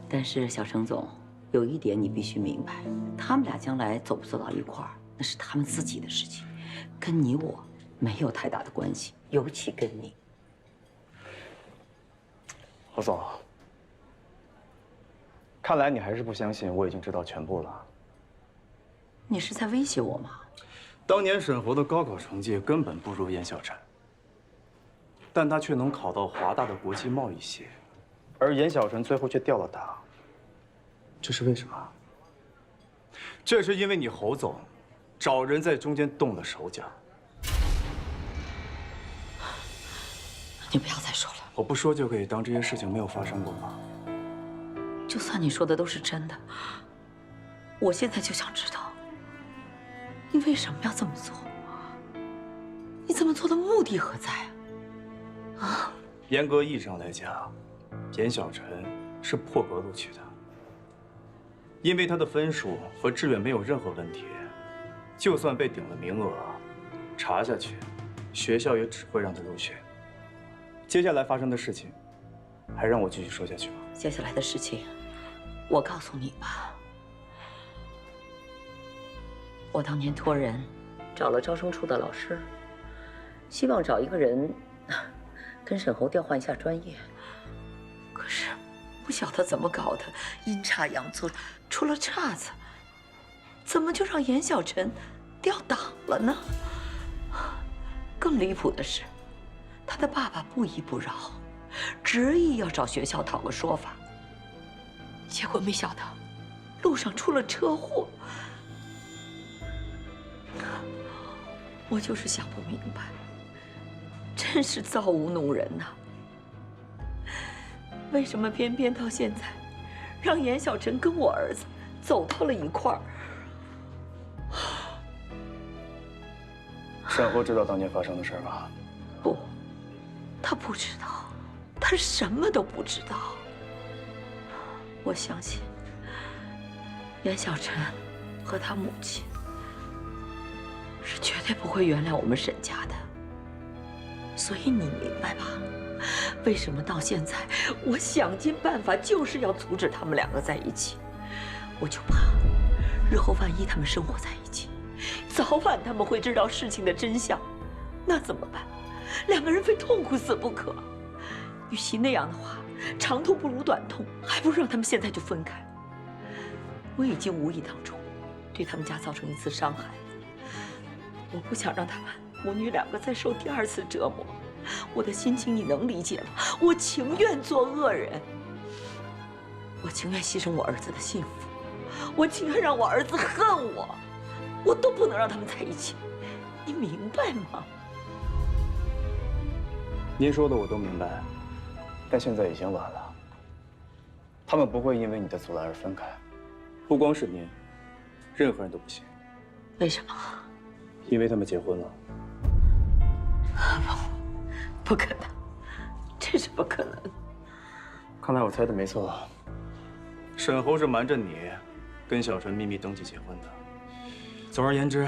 但是小程总，有一点你必须明白，他们俩将来走不走到一块儿，那是他们自己的事情，跟你我没有太大的关系，尤其跟你。侯总，看来你还是不相信我已经知道全部了。你是在威胁我吗？当年沈侯的高考成绩根本不如严小晨，但他却能考到华大的国际贸易系，而严小晨最后却掉了档。这是为什么？这是因为你侯总找人在中间动了手脚。你不要再说了。我不说就可以当这些事情没有发生过吗？就算你说的都是真的，我现在就想知道，你为什么要这么做？你这么做的目的何在啊？啊？严格意义上来讲，严小晨是破格录取的，因为他的分数和志愿没有任何问题，就算被顶了名额，查下去，学校也只会让他入学。接下来发生的事情，还让我继续说下去吗？接下来的事情，我告诉你吧。我当年托人找了招生处的老师，希望找一个人跟沈侯调换一下专业。可是不晓得怎么搞的，阴差阳错出了岔子，怎么就让严小晨调档了呢？更离谱的是，他的爸爸不依不饶，执意要找学校讨个说法。结果没想到路上出了车祸。我就是想不明白，真是造物弄人呐！为什么偏偏到现在，让严小晨跟我儿子走到了一块儿？沈侯知道当年发生的事吗？不，他不知道，他什么都不知道。我相信严小晨和他母亲是绝对不会原谅我们沈家的。所以你明白吧？为什么到现在我想尽办法就是要阻止他们两个在一起？我就怕日后万一他们生活在一起，早晚他们会知道事情的真相，那怎么办？两个人非痛苦死不可。与其那样的话，长痛不如短痛，还不如让他们现在就分开。我已经无意当中对他们家造成一次伤害，我不想让他们母女两个再受第二次折磨。我的心情你能理解吗？我情愿做恶人，我情愿牺牲我儿子的幸福，我情愿让我儿子恨我，我都不能让他们在一起，你明白吗？您说的我都明白，但现在已经晚了。他们不会因为你的阻拦而分开，不光是您，任何人都不行。为什么？因为他们结婚了。不可能，这是不可能。看来我猜的没错，沈侯是瞒着你，跟小陈秘密登记结婚的。总而言之，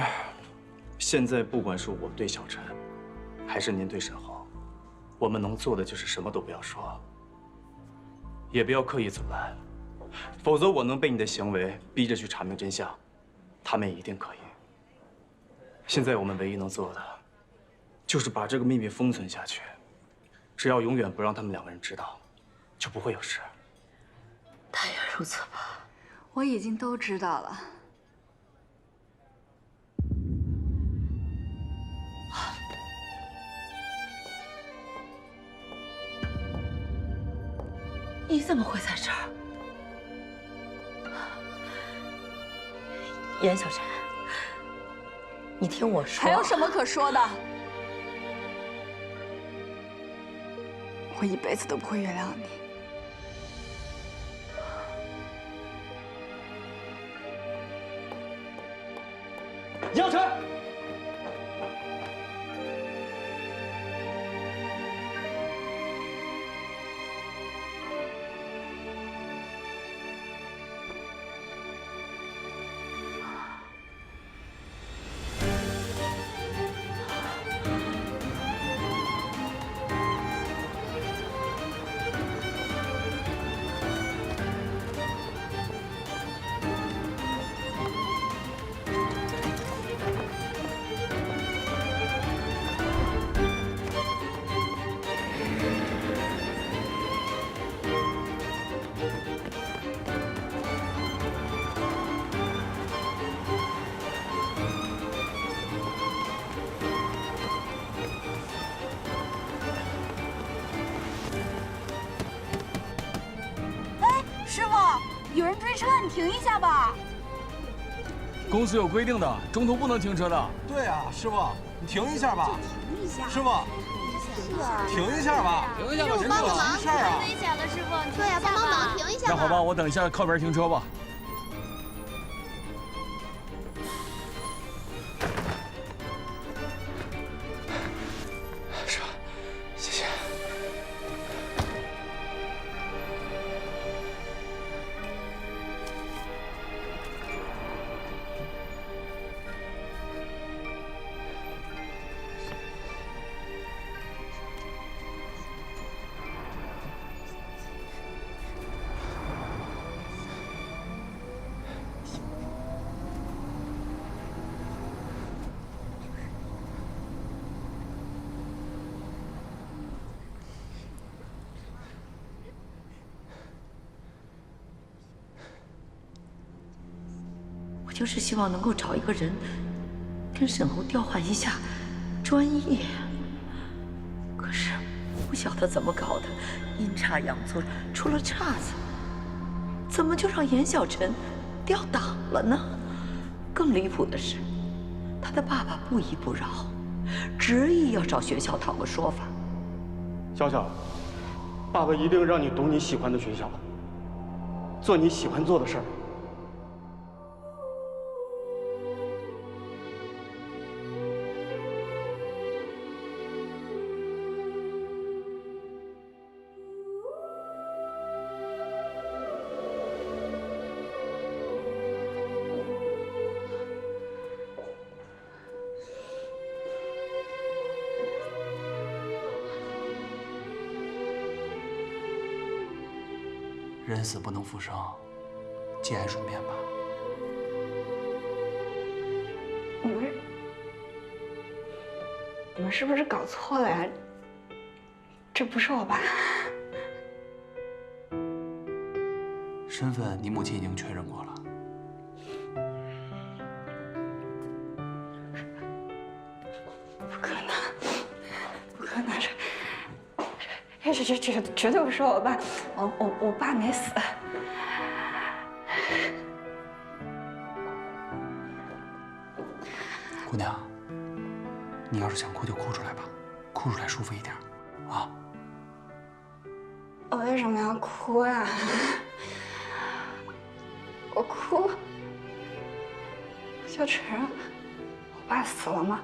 现在不管是我对小陈，还是您对沈侯，我们能做的就是什么都不要说，也不要刻意阻拦，否则我能被你的行为逼着去查明真相，他们也一定可以。现在我们唯一能做的，就是把这个秘密封存下去。只要永远不让他们两个人知道，就不会有事。但愿如此吧。我已经都知道了。你怎么会在这儿？严小晨，你听我说。还有什么可说的？我一辈子都不会原谅你。杨晨，师傅，有人追车，你停一下吧。公司有规定的，中途不能停车的。对啊，师傅，你停一下吧。停一下。师傅，停一下吧。停一下吧，师傅。帮个忙，太危险了，师傅。对呀，帮帮忙，停一下吧。那好吧，我等一下靠边停车吧。是，谢谢。我就是希望能够找一个人，跟沈侯调换一下专业。可是不晓得怎么搞的，阴差阳错出了岔子，怎么就让严小晨调档了呢？更离谱的是，他的爸爸不依不饶，执意要找学校讨个说法。小小，爸爸一定让你读你喜欢的学校，做你喜欢做的事儿。人死不能复生，节哀顺变吧。你们是不是搞错了呀？这不是我爸。身份你母亲已经确认过了。不可能，不可能是。绝对不是我爸，我爸没死。姑娘，你要是想哭就哭出来吧，哭出来舒服一点，啊。我为什么要哭呀？我哭就承认我爸死了吗？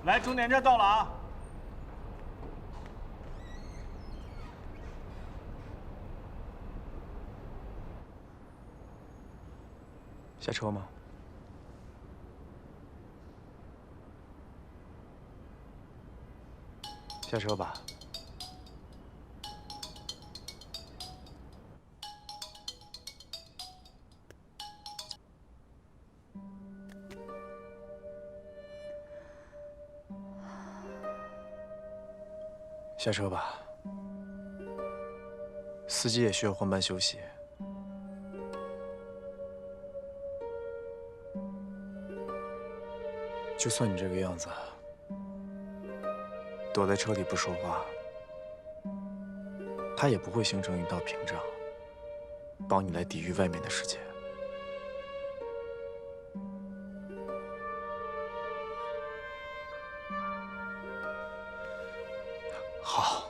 来，终点站到了啊！下车吗？下车吧。下车吧，司机也需要换班休息。就算你这个样子，躲在车里不说话，它也不会形成一道屏障，帮你来抵御外面的世界。好，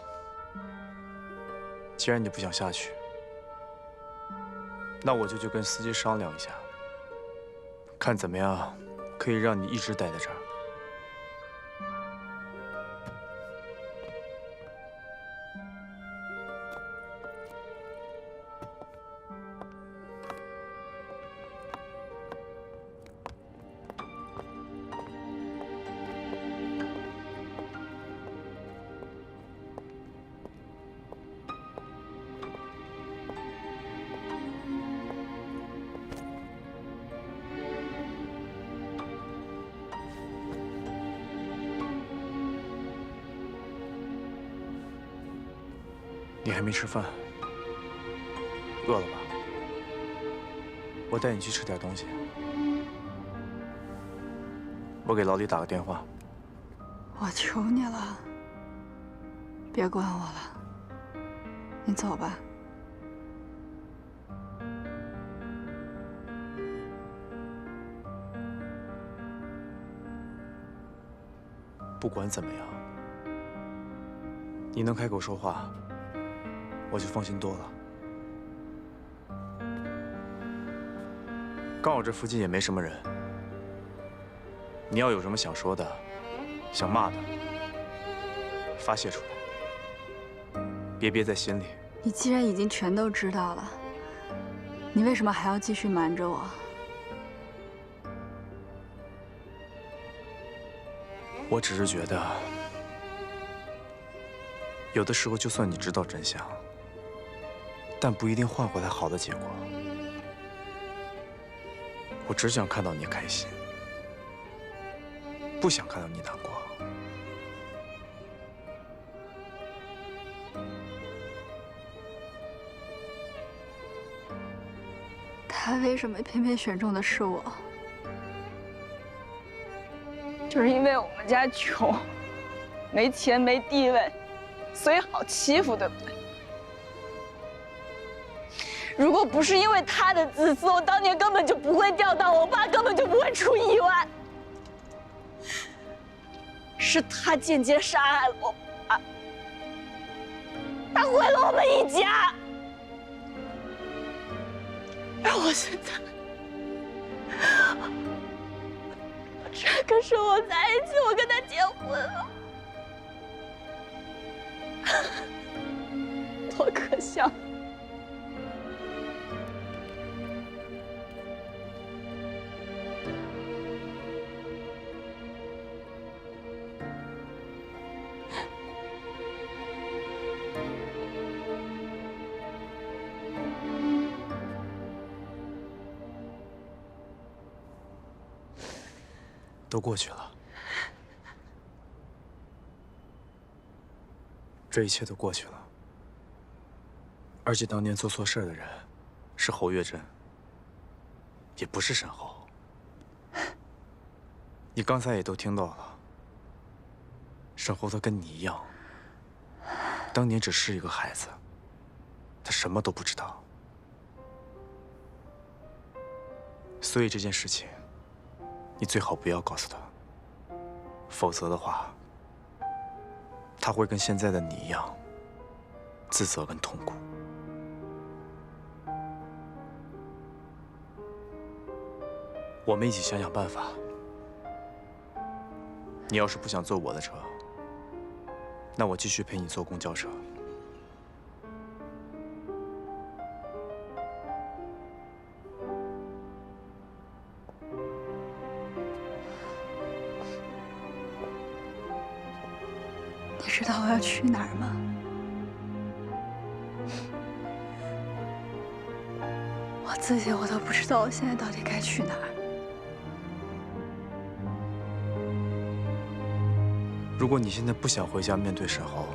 既然你不想下去，那我就去跟司机商量一下，看怎么样可以让你一直待在这儿。你还没吃饭，饿了吧？我带你去吃点东西。我给老李打个电话。我求你了，别管我了，你走吧。不管怎么样，你能开口说话，我就放心多了。刚好这附近也没什么人，你要有什么想说的、想骂的，发泄出来。别憋在心里。你既然已经全都知道了，你为什么还要继续瞒着我？我只是觉得，有的时候就算你知道真相，但不一定换回来好的结果。我只想看到你开心，不想看到你难过。他为什么偏偏选中的是我？就是因为我们家穷，没钱没地位，所以好欺负，对不对？如果不是因为他的自私，我当年根本就不会钓到，我爸根本就不会出意外。是他间接杀害了我爸，他毁了我们一家。而我现在，我只要跟生活在一起，我跟他结婚了，多可笑！都过去了，这一切都过去了。而且当年做错事的人是侯月珍，也不是沈侯。你刚才也都听到了，沈侯他跟你一样，当年只是一个孩子，他什么都不知道。所以这件事情，你最好不要告诉他，否则的话，他会跟现在的你一样，自责跟痛苦。我们一起想想办法。你要是不想坐我的车，那我继续陪你坐公交车。你知道我要去哪儿吗？我自己都不知道我现在到底该去哪儿。如果你现在不想回家面对沈侯，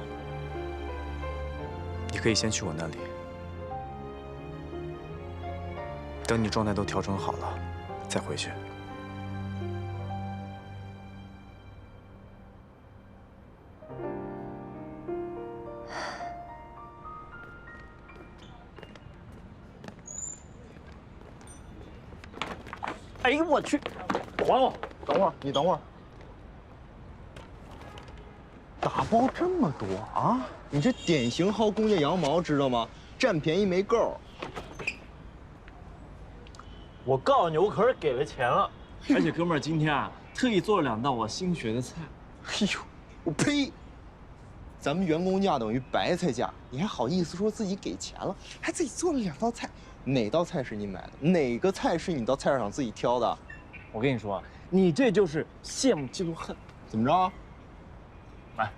你可以先去我那里。等你状态都调整好了，再回去。哎呦我去！还我！等会儿，你等会儿。打包这么多啊！你这典型薅公家羊毛，知道吗？占便宜没够。我告诉你，我可是给了钱了，而且哥们儿今天啊，特意做了2道我新学的菜。哎呦，我呸！咱们员工价等于白菜价，你还好意思说自己给钱了？还自己做了2道菜，哪道菜是你买的？哪个菜是你到菜市场自己挑的？我跟你说，你这就是羡慕嫉妒恨。怎么着？来，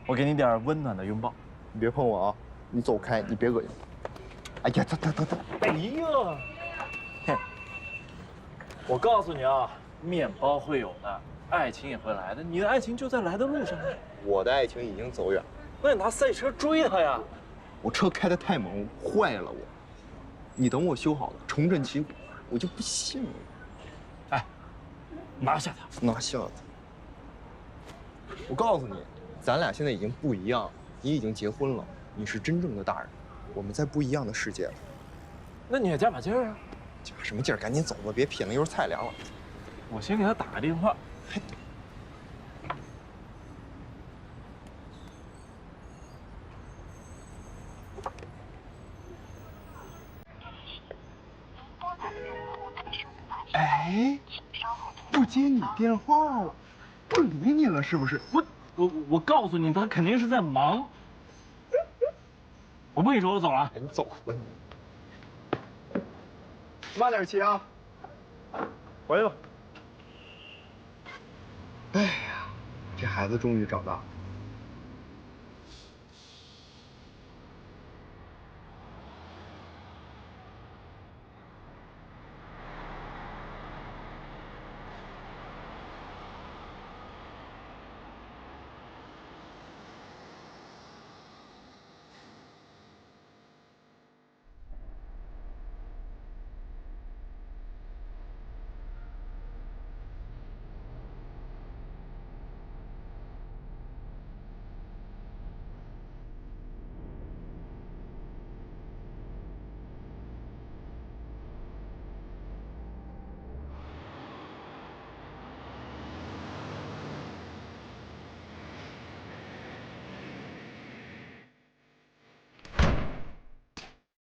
我给你点温暖的拥抱。你别碰我啊！你走开，你别恶心。哎呀，等。哎呀，哼！我告诉你啊，面包会有的，爱情也会来的。你的爱情就在来的路上。我的爱情已经走远了。那你拿赛车追他呀？我车开得太猛，坏了我。你等我修好了，重振旗鼓，我就不信了。哎，拿下他！拿下他！我告诉你，咱俩现在已经不一样了。你已经结婚了，你是真正的大人，我们在不一样的世界了。那你也加把劲儿啊！加什么劲儿？赶紧走吧，别品了，一会儿菜凉了。我先给他打个电话。哎，不接你电话了，不理你了，是不是？我告诉你，他肯定是在忙。我不跟你说，我走了。你走吧。慢点骑啊！回去吧。哎呀，这孩子终于长大了。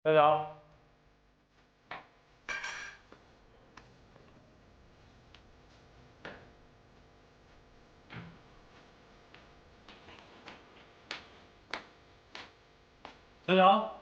小小，小小，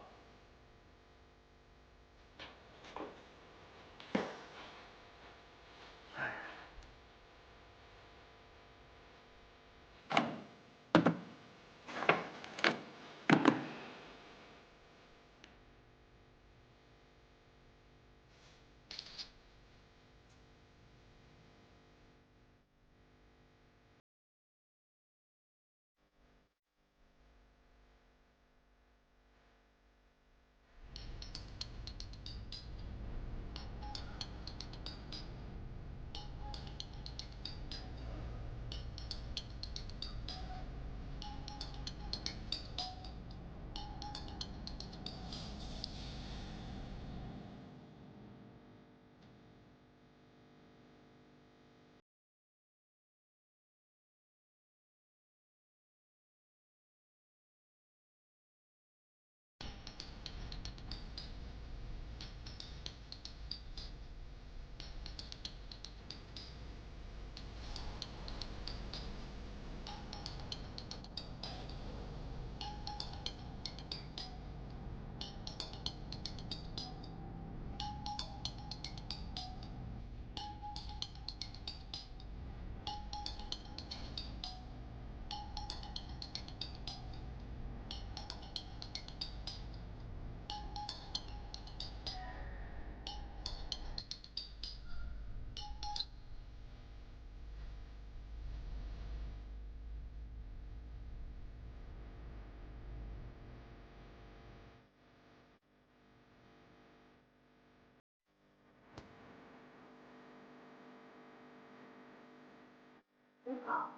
你好，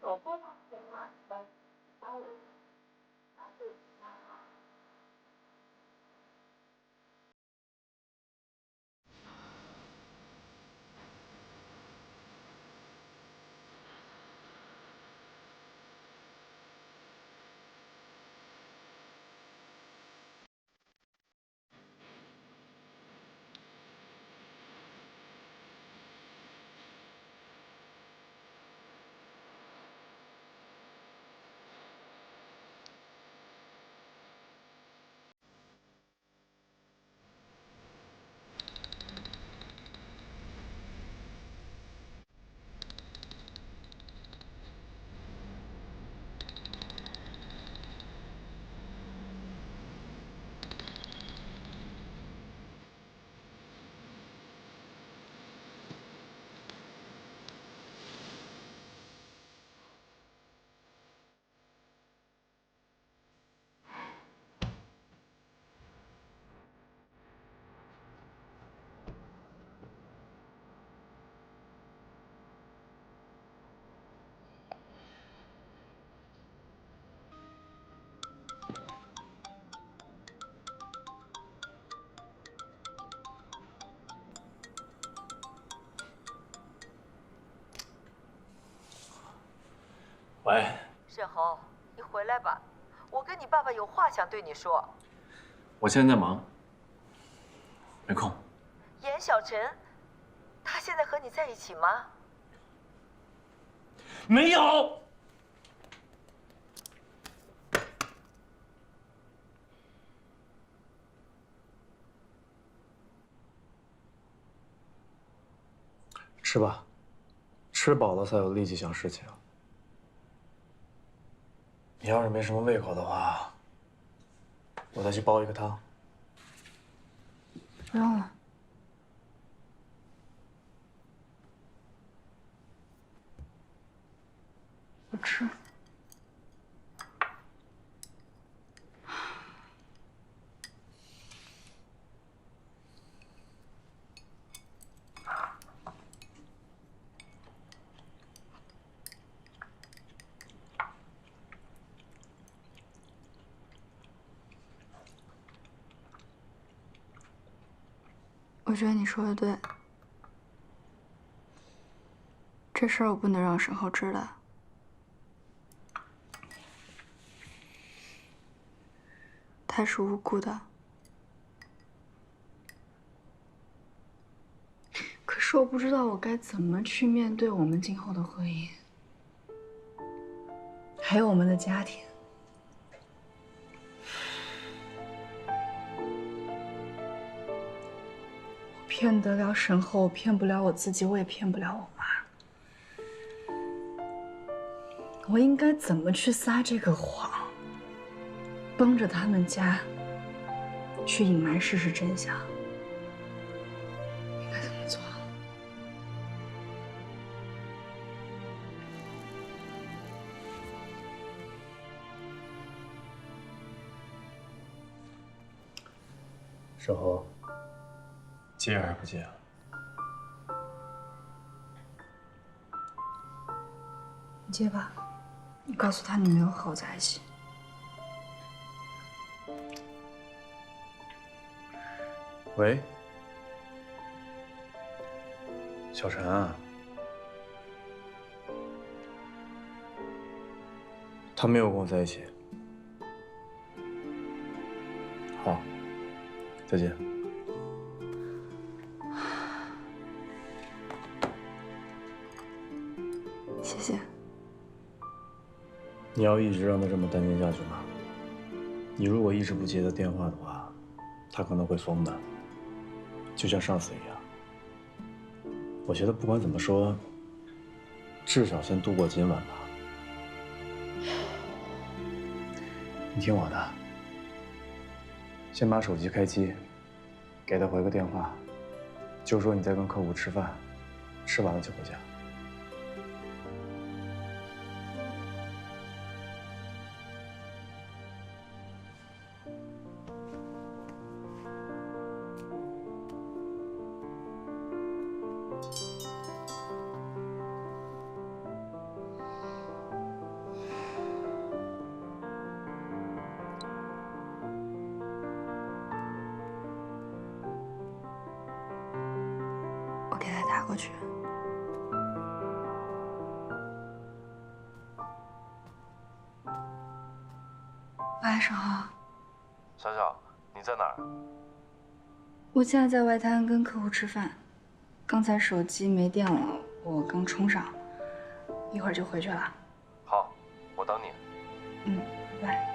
我拨打电话为85。喂，沈红，你回来吧，我跟你爸爸有话想对你说。我现在在忙，没空。严小晨，他现在和你在一起吗？没有。吃吧，吃饱了才有力气想事情。你要是没什么胃口的话，我再去煲一个汤。不用了。我吃。我觉得你说的对，这事儿我不能让沈浩知道。他是无辜的，可是我不知道我该怎么去面对我们今后的婚姻，还有我们的家庭。我骗得了沈浩，我骗不了我自己，我也骗不了我妈。我应该怎么去撒这个谎？帮着他们家去隐瞒事实真相，应该怎么做？沈浩，接还是不接啊？你接吧，你告诉他你没有和我在一起。喂，小陈啊，他没有跟我在一起。好，再见。谢谢。你要一直让他这么担心下去吗？你如果一直不接他电话的话，他可能会疯的。就像上次一样，我觉得不管怎么说，至少先度过今晚吧。你听我的，先把手机开机，给他回个电话，就说你在跟客户吃饭，吃完了就回家。我给他打过去。喂，沈浩。小小，你在哪儿？我现在在外滩跟客户吃饭，刚才手机没电了，我刚充上，一会儿就回去了。好，我等你。嗯，拜拜。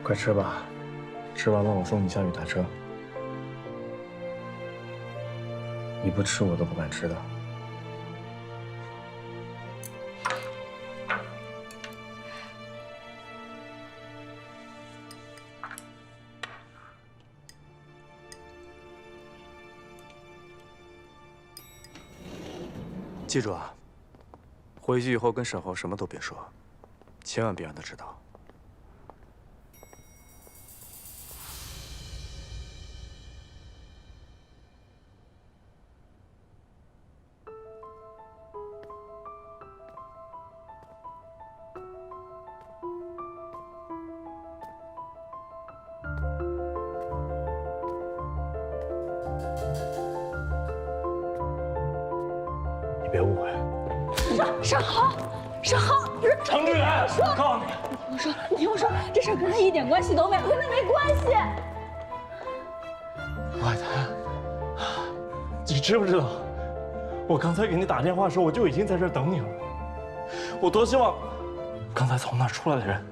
快吃吧，吃完了我送你下去打车。你不吃我都不敢吃的。记住啊，回去以后跟沈浩什么都别说，千万别让他知道。你别误会。沈浩，沈浩，不是程志远，我告诉你，你听我说，这事儿跟他一点关系都没有，跟他没关系。外滩，你知不知道？我刚才给你打电话的时候，我就已经在这儿等你了。我多希望刚才从那儿出来的人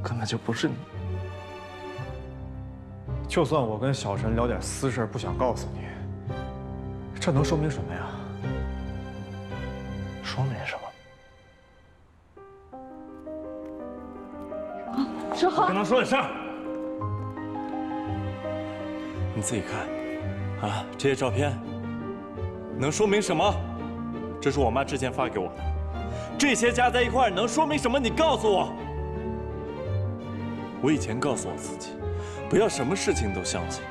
根本就不是你。就算我跟小陈聊点私事，不想告诉你，这能说明什么呀？说明什么？志豪，跟他说点事儿。你自己看，啊，这些照片能说明什么？这是我妈之前发给我的，这些加在一块儿能说明什么？你告诉我。我以前告诉我自己，不要什么事情都相信，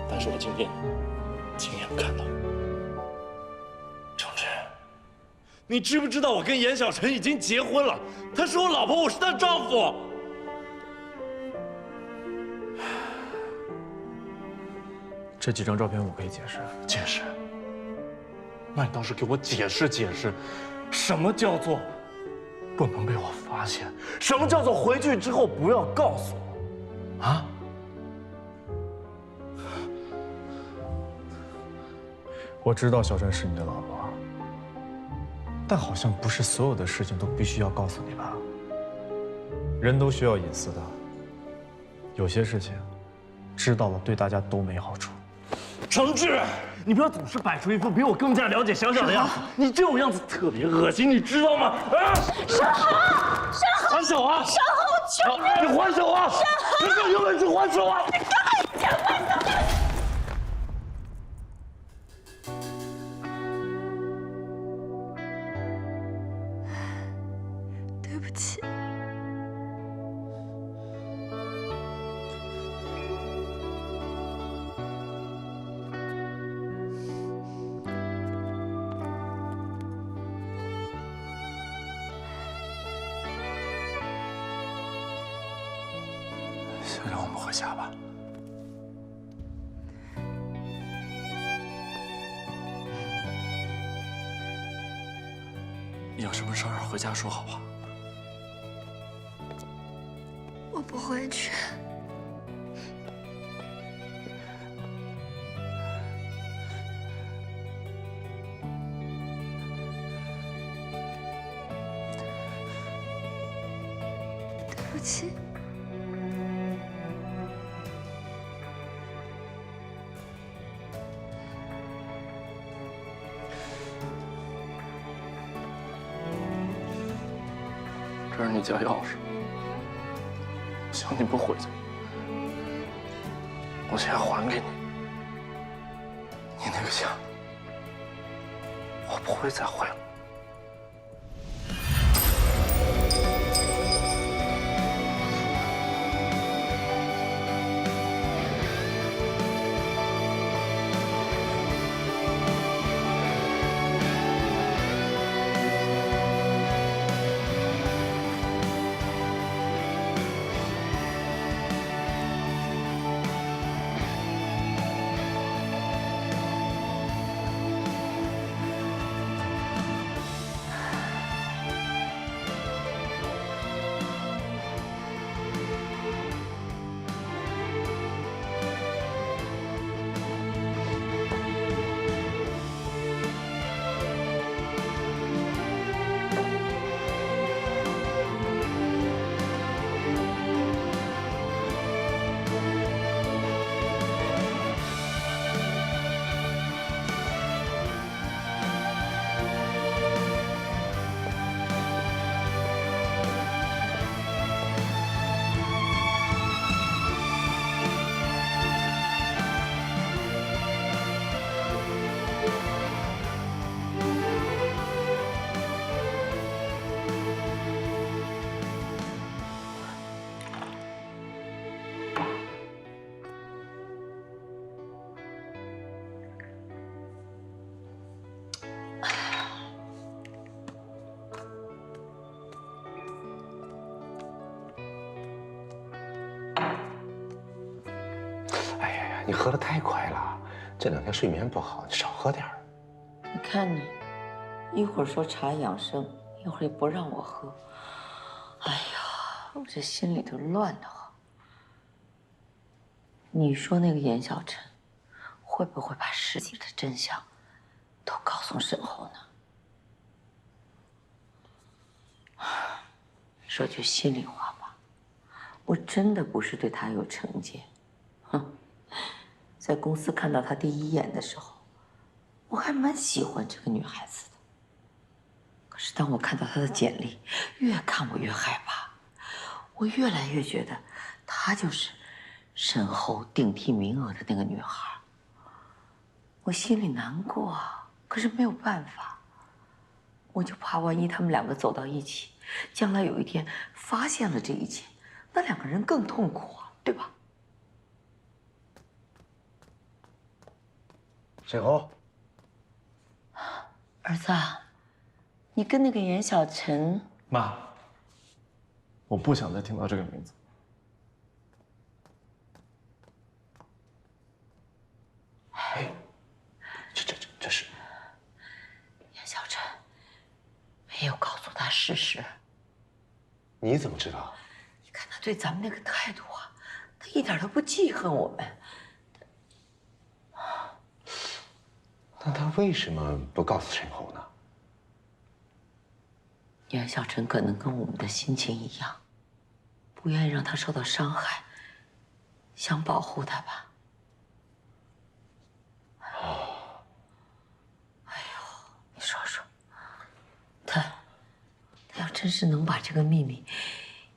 但是我今天亲眼看到，程志，你知不知道我跟严小晨已经结婚了？她是我老婆，我是她丈夫。这几张照片我可以解释。解释？那你倒是给我解释解释，什么叫做不能被我发现？什么叫做回去之后不要告诉我？啊？我知道小陈是你的老婆，但好像不是所有的事情都必须要告诉你吧？人都需要隐私的，有些事情知道了对大家都没好处。程志，你不要总是摆出一副比我更加了解小小的样子，你这种样子特别恶心，你知道吗？啊！山豪，还手啊！山豪，我求你，你还手啊！山豪，你更有本事还手啊！你干嘛讲话？对不起。小冉，我们回家吧。有什么事儿回家说好吧？我不回去。对不起。这是你家钥匙，想你不回去，我现在还给你。你那个家，我不会再回了。你喝得太快了，这2天睡眠不好，你少喝点儿。你看你，一会儿说茶养生，一会儿也不让我喝。哎呀，我这心里头乱得慌。你说那个严小晨，会不会把事情的真相都告诉沈后呢？说句心里话吧，我真的不是对他有成见。哼，在公司看到他第一眼的时候，我还蛮喜欢这个女孩子的。可是当我看到她的简历，越看我越害怕，我越来越觉得她就是身后顶替名额的那个女孩。我心里难过啊，可是没有办法。我就怕万一他们两个走到一起，将来有一天发现了这一切，那两个人更痛苦啊，对吧？沈侯，儿子，你跟那个严小晨……妈，我不想再听到这个名字。哎，这是严小晨没有告诉他事实。你怎么知道？你看他对咱们那个态度啊，他一点都不记恨我们。那他为什么不告诉沈侯呢？严小晨可能跟我们的心情一样，不愿意让他受到伤害，想保护他吧。哎呦，你说说，他要真是能把这个秘密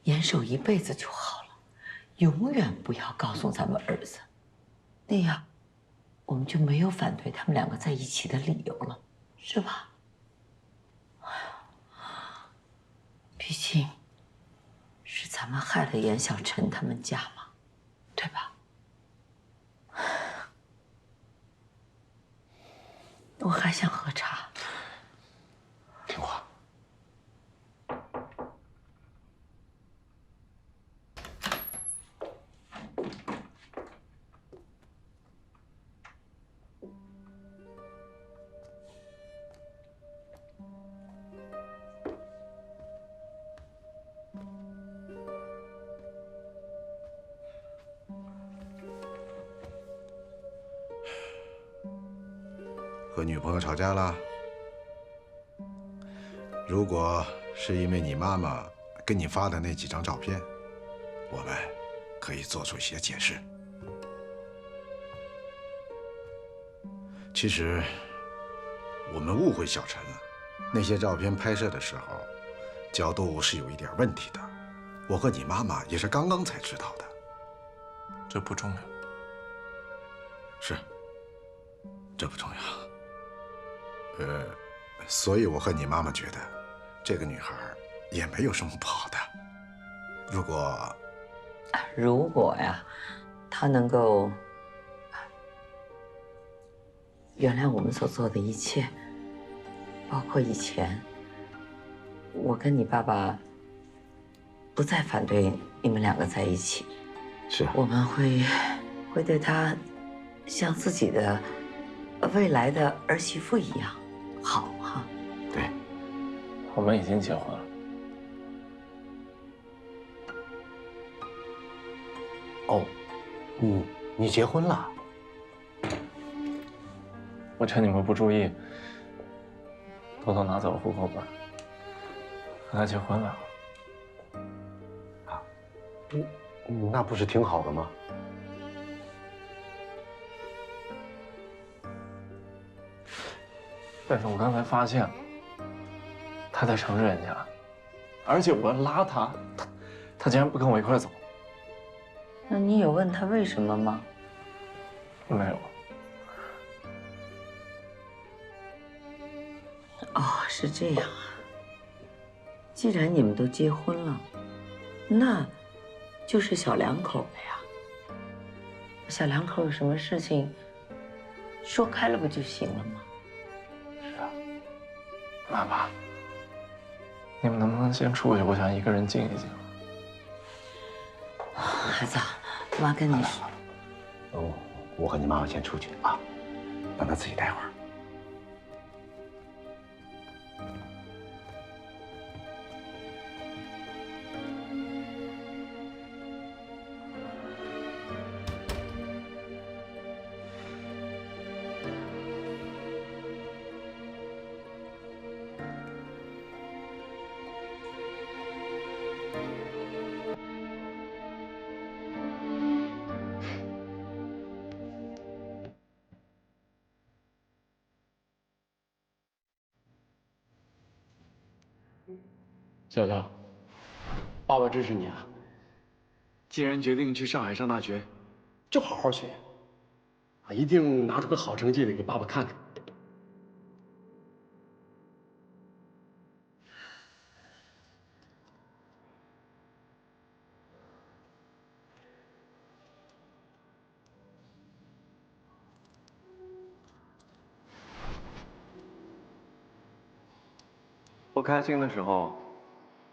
严守一辈子就好了，永远不要告诉咱们儿子，那样我们就没有反对他们两个在一起的理由了，是吧？毕竟是咱们害了严小晨他们家嘛，对吧？我还想喝茶。听话。和女朋友吵架了？如果是因为你妈妈给你发的那几张照片，我们可以做出一些解释。其实我们误会小陈了，那些照片拍摄的时候，角度是有一点问题的。我和你妈妈也是刚刚才知道的。这不重要。是，这不重要。所以我和你妈妈觉得，这个女孩也没有什么不好的。如果呀，她能够原谅我们所做的一切，包括以前我跟你爸爸不再反对你们两个在一起，是我们会对她像自己的未来的儿媳妇一样好哈。对，我们已经结婚了。哦，你结婚了？我趁你们不注意，偷偷拿走了户口本，和他结婚了。那不是挺好的吗？但是我刚才发现，他在承认人家，而且我拉他，他竟然不跟我一块走。那你有问他为什么吗？没有。哦，是这样啊。既然你们都结婚了，那就是小两口了呀。小两口有什么事情说开了不就行了吗？妈妈，你们能不能先出去？我想一个人静一静。孩子，妈跟你说。我和你妈妈先出去啊，让她自己待会儿。小乔，爸爸支持你啊！既然决定去上海上大学，就好好学，啊，一定拿出个好成绩来给爸爸看看。不开心的时候，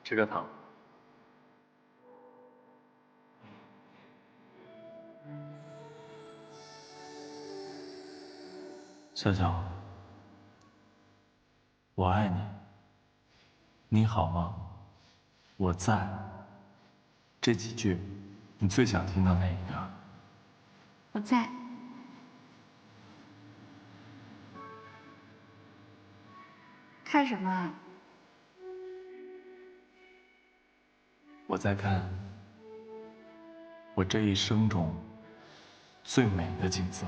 吃个糖。小小，我爱你。你好吗？我在。这几句，你最想听到哪一个？我在。看什么？我在看我这一生中最美的景色。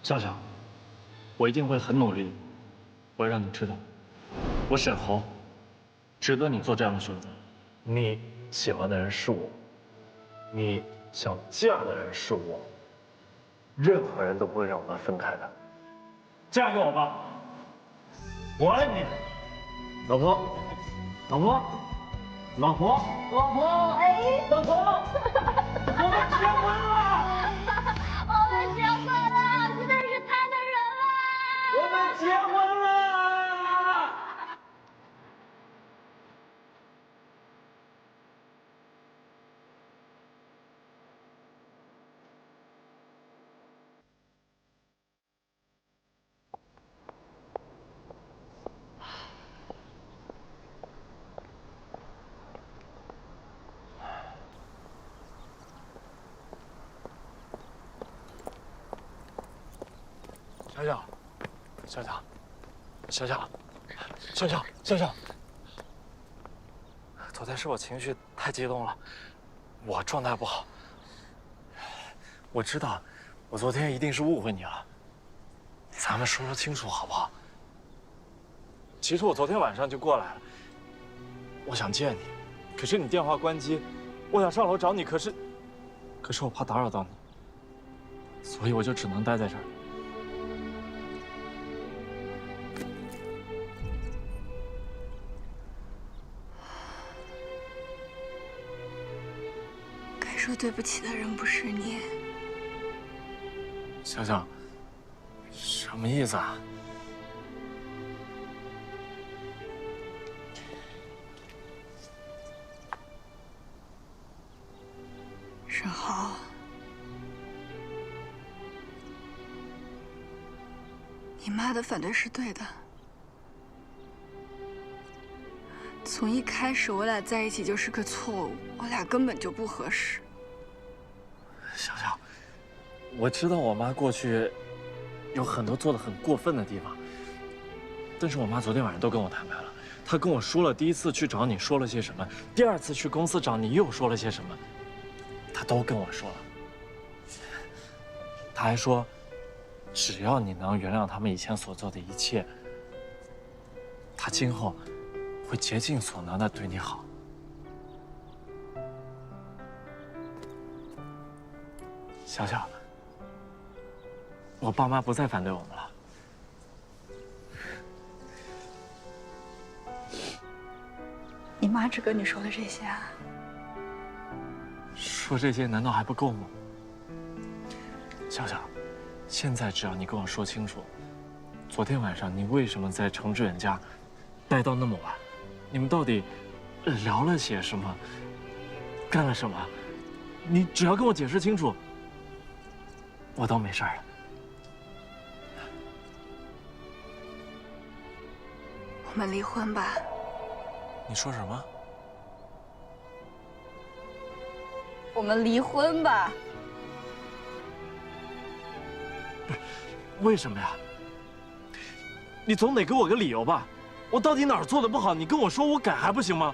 笑笑，我一定会很努力，我会让你知道，我沈侯值得你做这样的选择。你喜欢的人是我，你想嫁的人是我，任何人都不会让我们分开的。嫁给我吧，我爱你，老婆，老婆，老婆，老婆，哎，老婆，我们结婚了。我们结婚了，现在是他的人了。我们结婚了。小小，小小，小小，小小，小小，昨天是我情绪太激动了，我状态不好。我知道，我昨天一定是误会你了，咱们说清楚好不好？其实我昨天晚上就过来了，我想见你，可是你电话关机，我想上楼找你，可是我怕打扰到你，所以我就只能待在这儿。说对不起的人不是你。小小，什么意思啊？沈豪，你妈的反对是对的。从一开始，我俩在一起就是个错误，我俩根本就不合适。小小，我知道我妈过去有很多做得很过分的地方，但是我妈昨天晚上都跟我坦白了，她跟我说了第一次去找你说了些什么，第二次去公司找你又说了些什么，她都跟我说了。她还说，只要你能原谅他们以前所做的一切，她今后会竭尽所能的对你好。小小，我爸妈不再反对我们了。你妈只跟你说了这些啊？说这些难道还不够吗？小小，现在只要你跟我说清楚，昨天晚上你为什么在程志远家待到那么晚？你们到底聊了些什么？干了什么？你只要跟我解释清楚，我都没事了。我们离婚吧。你说什么？我们离婚吧。为什么呀？你总得给我个理由吧？我到底哪儿做的不好？你跟我说，我改还不行吗？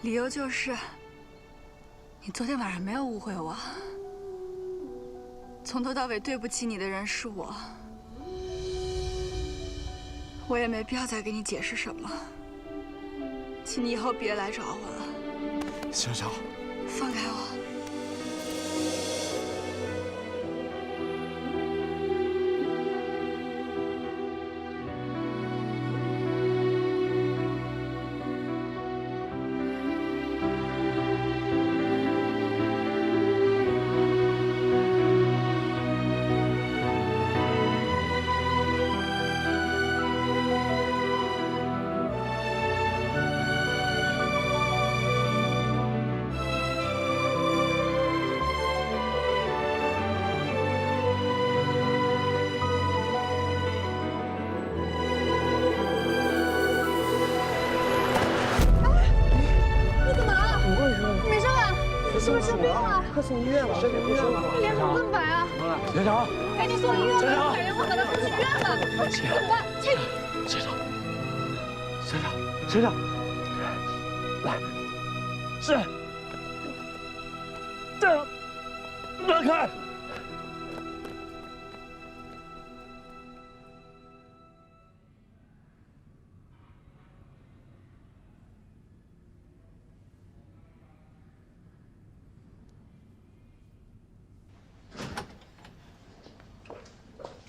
理由就是，你昨天晚上没有误会我，从头到尾对不起你的人是我，我也没必要再给你解释什么，请你以后别来找我了。小小，放开我。快送医院吧！身体不舒服，脸怎么这么白啊？小小，赶紧送医院吧！打电话把他送去医院吧！怎么办？小小，小小，小小，来，是，这样，让开。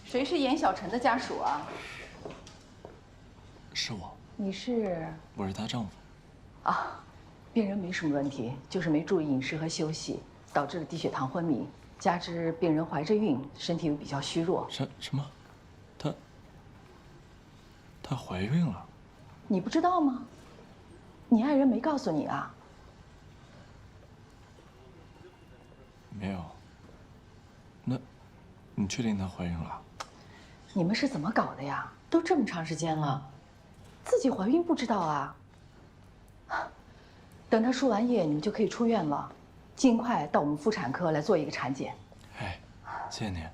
谁是严小晨的家属啊？是我。你是？我是她丈夫。啊，病人没什么问题，就是没注意饮食和休息，导致了低血糖昏迷，加之病人怀着孕，身体又比较虚弱。什么？她怀孕了？你不知道吗？你爱人没告诉你啊？没有。那，你确定她怀孕了？你们是怎么搞的呀？都这么长时间了，自己怀孕不知道啊？等她输完液，你们就可以出院了，尽快到我们妇产科来做一个产检。哎，谢谢您。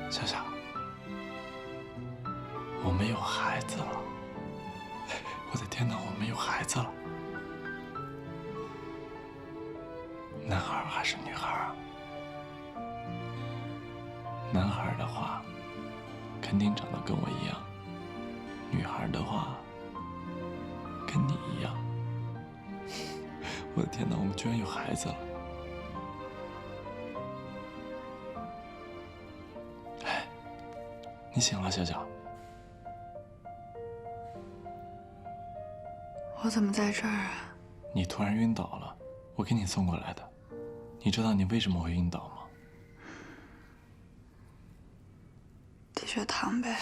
小小，我们有孩子了！我的天哪，我们有孩子了！男孩还是女孩啊？男孩的话，肯定长得跟我一样；女孩的话，跟你一样。我的天哪，我们居然有孩子了！你醒了，小小。我怎么在这儿啊？你突然晕倒了，我给你送过来的。你知道你为什么会晕倒吗？低血糖呗。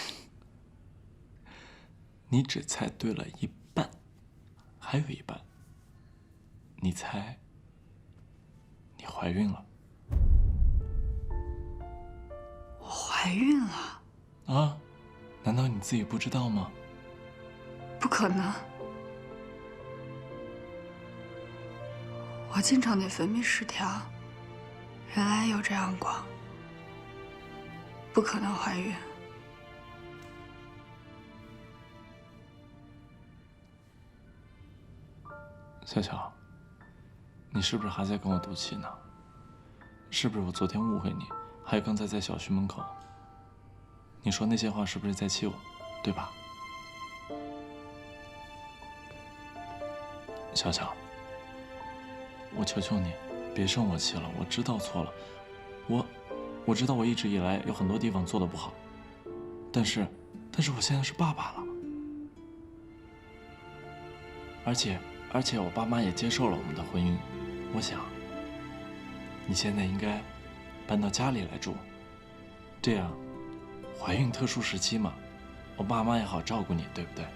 你只猜对了一半，还有一半。你猜，你怀孕了。怀孕了。啊？难道你自己不知道吗？不可能，我经常内分泌失调，原来有这样过，不可能怀孕。小乔，你是不是还在跟我赌气呢？是不是我昨天误会你？还有刚才在小区门口，你说那些话是不是在气我，对吧？小乔，我求求你，别生我气了。我知道错了，我知道我一直以来有很多地方做的不好，但是我现在是爸爸了，而且我爸妈也接受了我们的婚姻。我想，你现在应该搬到家里来住，这样怀孕特殊时期嘛，我爸妈也好照顾你，对不对？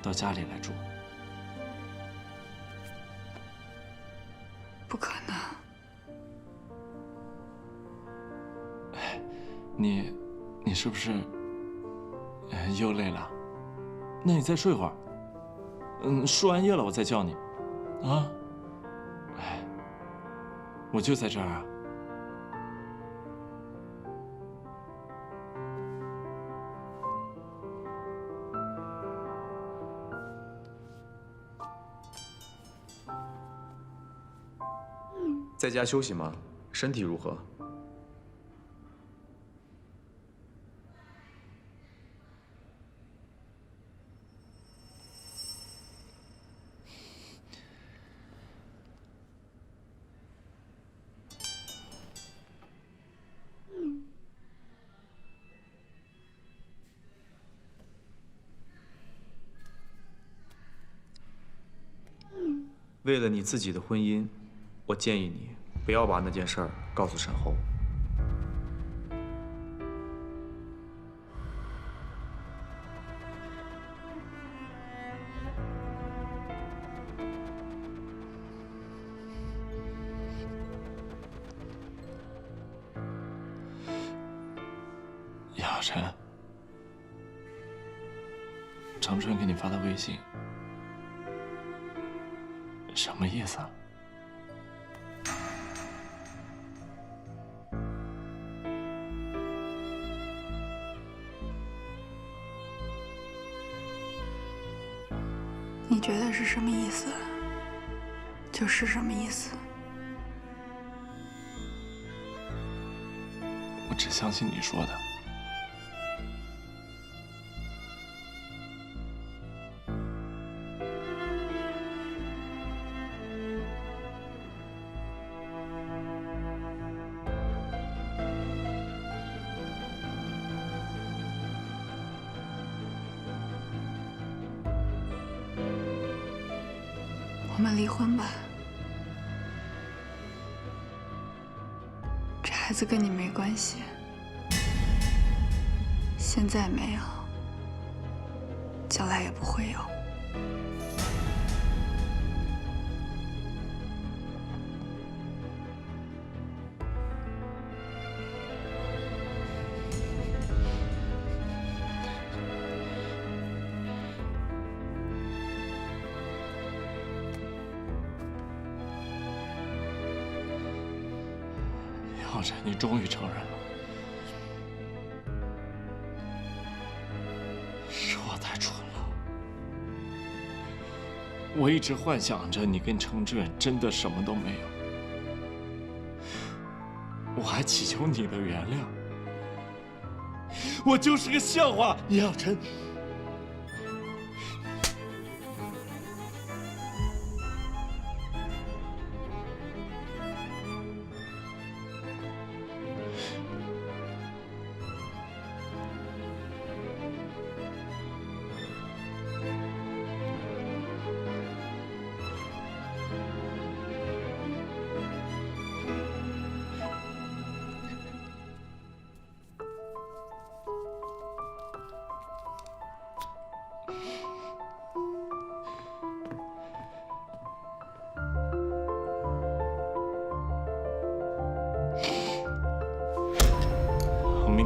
到家里来住。不可能。你是不是又累了？那你再睡会儿。输完液了我再叫你。啊？哎，我就在这儿啊。在家休息吗？身体如何？为了你自己的婚姻，我建议你不要把那件事儿告诉沈后。叶小晨，长春给你发的微信，什么意思啊？你觉得是什么意思，就是什么意思。我只相信你说的。我们离婚吧，这孩子跟你没关系，现在没有，将来也不会有。浩辰，你终于承认了，是我太蠢了。我一直幻想着你跟程志远真的什么都没有，我还祈求你的原谅。我就是个笑话，叶浩辰。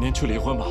您去离婚吧。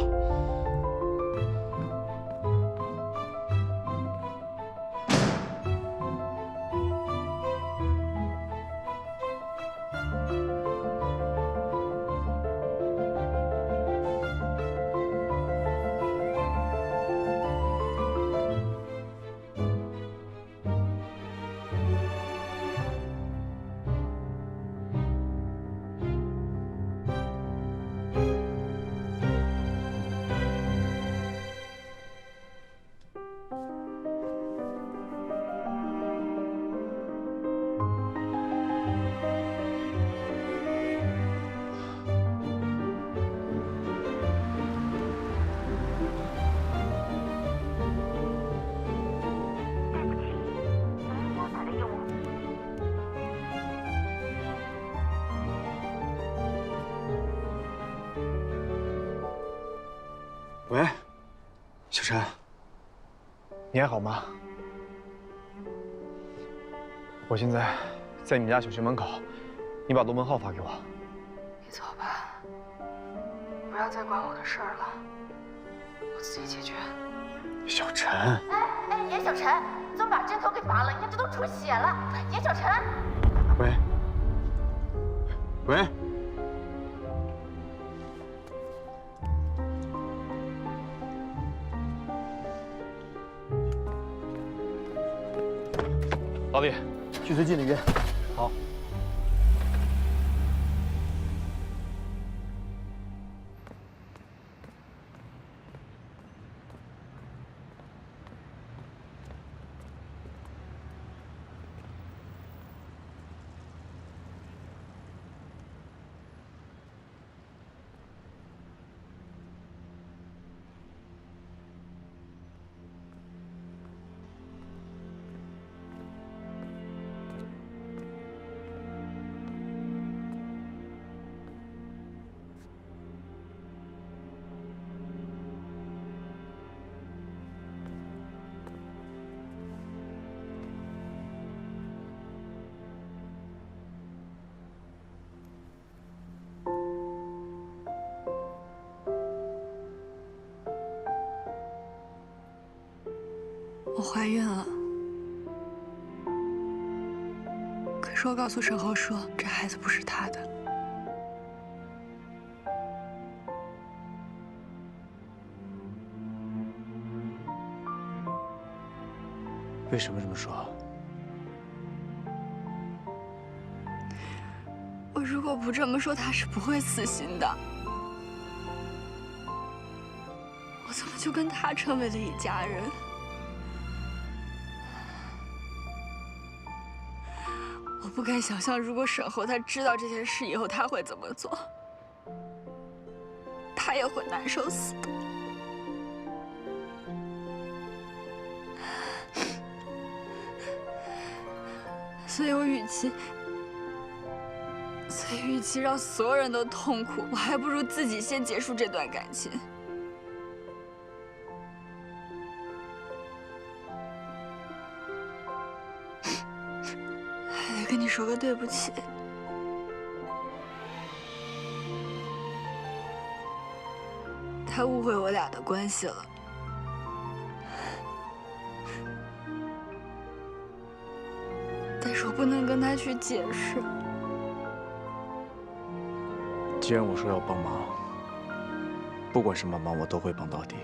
喂，小陈，你还好吗？我现在在你们家小区门口，你把罗文浩发给我。你走吧，不要再管我的事儿了，我自己解决。小陈，哎，严小晨，怎么把针头给拔了？你看这都出血了。严小晨，喂，喂。 老李，去最近的医院。好。我怀孕了，可是我告诉沈浩说，这孩子不是他的。为什么这么说？我如果不这么说，他是不会死心的。我怎么就跟他成为了一家人？ 我不敢想象，如果沈侯他知道这件事以后，他会怎么做？他也会难受死的。所以我与其让所有人都痛苦，我还不如自己先结束这段感情。 跟你说个对不起，他误会我俩的关系了。但是我不能跟他去解释。既然我说要帮忙，不管什么忙我都会帮到底。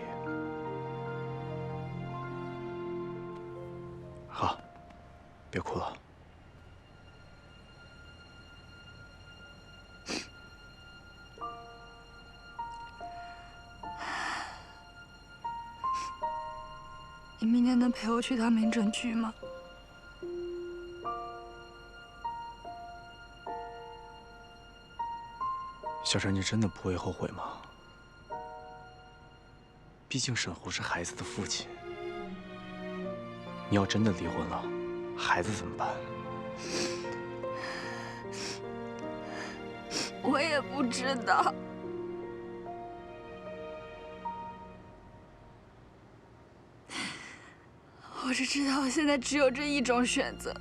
好，别哭了。 你明天能陪我去趟民政局吗？小陈，你真的不会后悔吗？毕竟沈侯是孩子的父亲，你要真的离婚了，孩子怎么办？我也不知道。 我只知道，我现在只有这一种选择。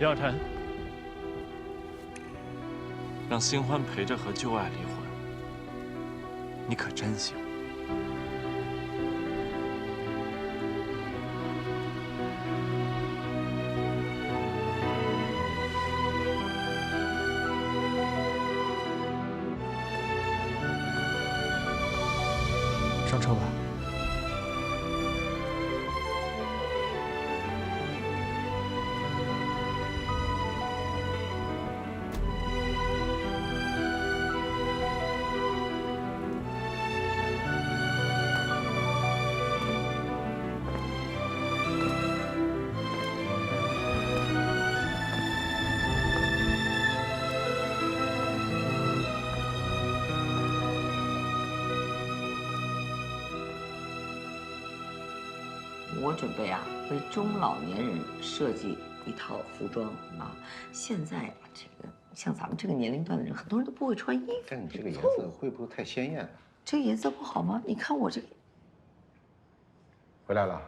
李小晨，让新欢陪着和旧爱离婚，你可真行。上车吧。我准备啊，为中老年人设计一套服装啊。现在啊，这个像咱们这个年龄段的人，很多人都不会穿衣服。但你这个颜色会不会太鲜艳了？这个颜色不好吗？你看我这个。回来了。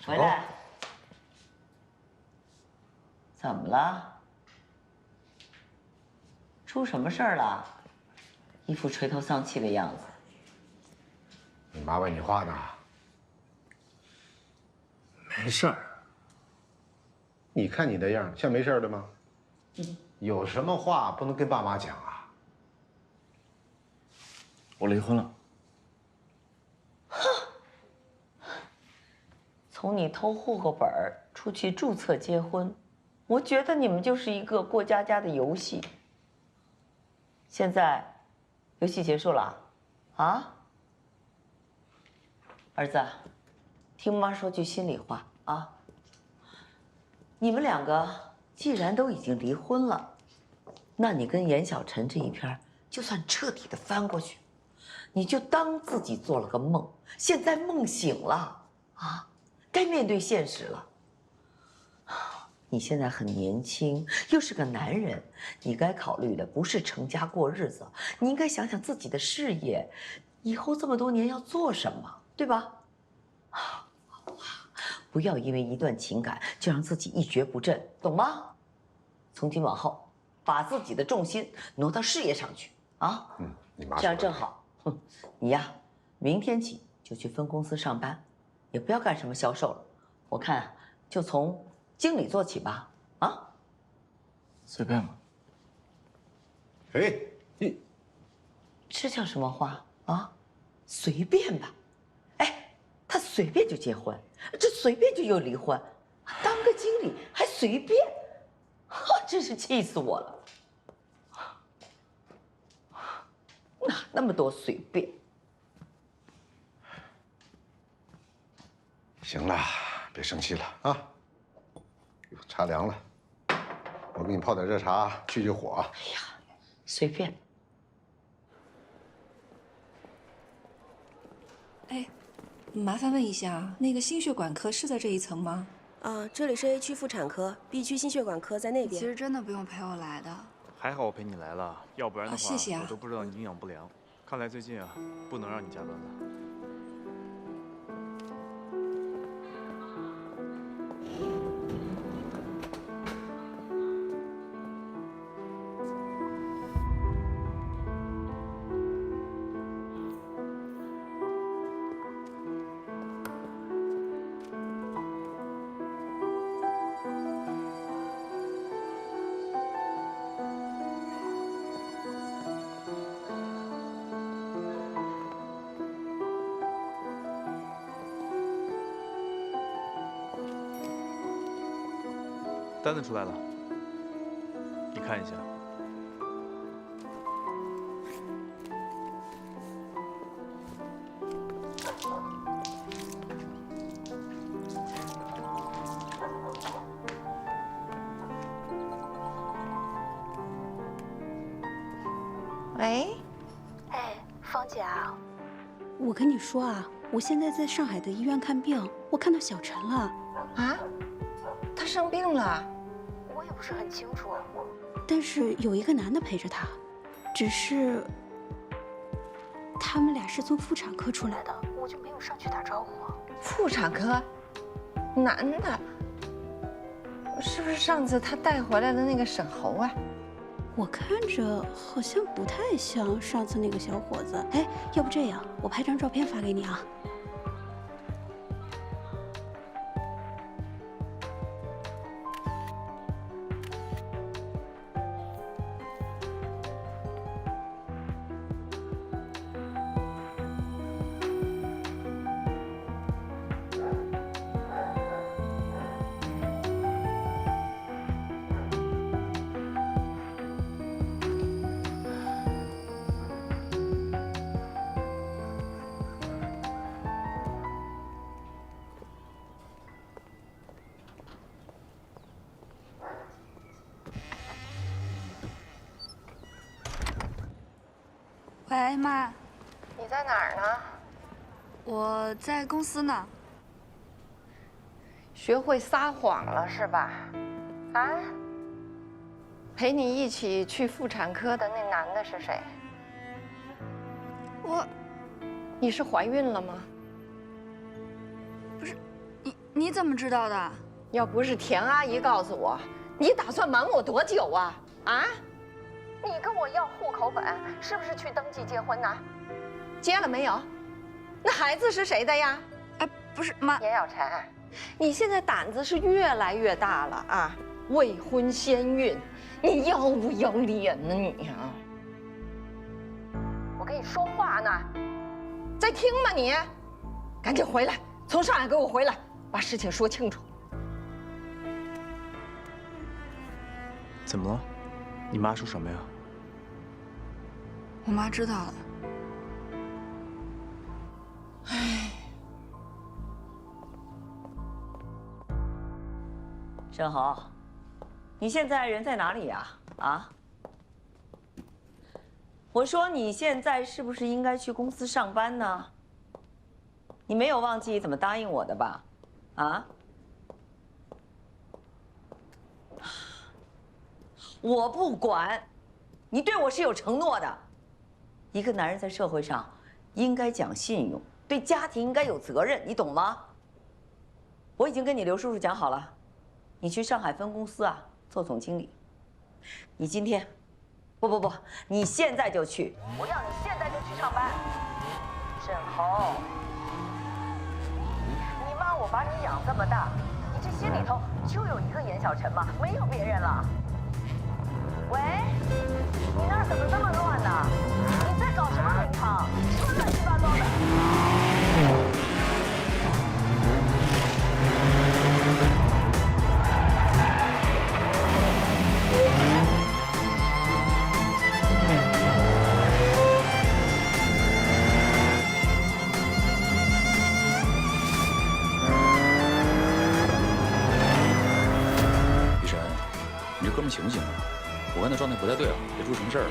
回来。怎么了？出什么事儿了？一副垂头丧气的样子。你妈问你话呢。没事儿。你看你的样，像没事的吗？有什么话不能跟爸妈讲啊？我离婚了。从你偷户口本出去注册结婚，我觉得你们就是一个过家家的游戏。现在，游戏结束了，啊？儿子，听妈说句心里话啊。你们两个既然都已经离婚了，那你跟严小晨这一篇就算彻底的翻过去，你就当自己做了个梦，现在梦醒了啊，该面对现实了。你现在很年轻，又是个男人，你该考虑的不是成家过日子，你应该想想自己的事业，以后这么多年要做什么，对吧？不要因为一段情感就让自己一蹶不振，懂吗？从今往后，把自己的重心挪到事业上去啊！你妈这样正好。你呀，明天起就去分公司上班，也不要干什么销售了。我看就从经理做起吧。啊？随便吧。哎，你这叫什么话啊？随便吧。哎，他随便就结婚，这随便就又离婚，当个经理还随便，真是气死我了！哪那么多随便？行了，别生气了啊！茶凉了，我给你泡点热茶去火。哎呀，随便。哎，麻烦问一下，那个心血管科是在这一层吗？这里是 A 区妇产科，B 区心血管科在那边。其实真的不用陪我来的。还好我陪你来了，要不然的话，谢谢啊，我都不知道你营养不良。看来最近啊，不能让你加班了。单子出来了，你看一下。喂，哎，芳姐啊，我跟你说啊，我现在在上海的医院看病，我看到小陈了。啊？他生病了？我也不是很清楚。但是有一个男的陪着他，只是他们俩是从妇产科出来的，我就没有上去打招呼。妇产科，男的？是不是上次他带回来的那个沈侯啊？我看着好像不太像上次那个小伙子。哎，要不这样，我拍张照片发给你啊。喂，妈，你在哪儿呢？我在公司呢。学会撒谎了是吧？啊？陪你一起去妇产科的那男的是谁？你是怀孕了吗？不是，你怎么知道的？要不是田阿姨告诉我，你打算瞒我多久啊？啊？你跟我要户口本，是不是去登记结婚呢？结了没有？那孩子是谁的呀？不是妈。严小晨，你现在胆子是越来越大了啊！未婚先孕，你要不要脸呢你啊？我跟你说话呢，在听吗你？赶紧回来，从上海给我回来，把事情说清楚。怎么了？你妈说什么呀？我妈知道了。唉，沈侯，你现在人在哪里呀？啊？我说你现在是不是应该去公司上班呢？你没有忘记怎么答应我的吧？啊？我不管，你对我是有承诺的。一个男人在社会上应该讲信用，对家庭应该有责任，你懂吗？我已经跟你刘叔叔讲好了，你去上海分公司啊做总经理。你今天，不，你现在就去，我要你现在就去上班。沈侯，你妈我把你养这么大，你这心里头就有一个严小晨吗？没有别人了。喂，你那儿怎么这么乱呢？你在搞什么名堂？什么乱七八糟的？雨神，你这哥们行不行啊？我看他状态不太对啊，别出什么事儿了。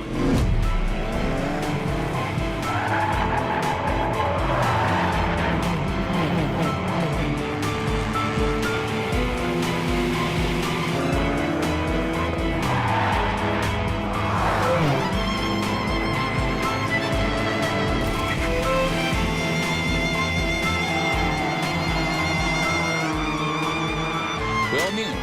不要命了！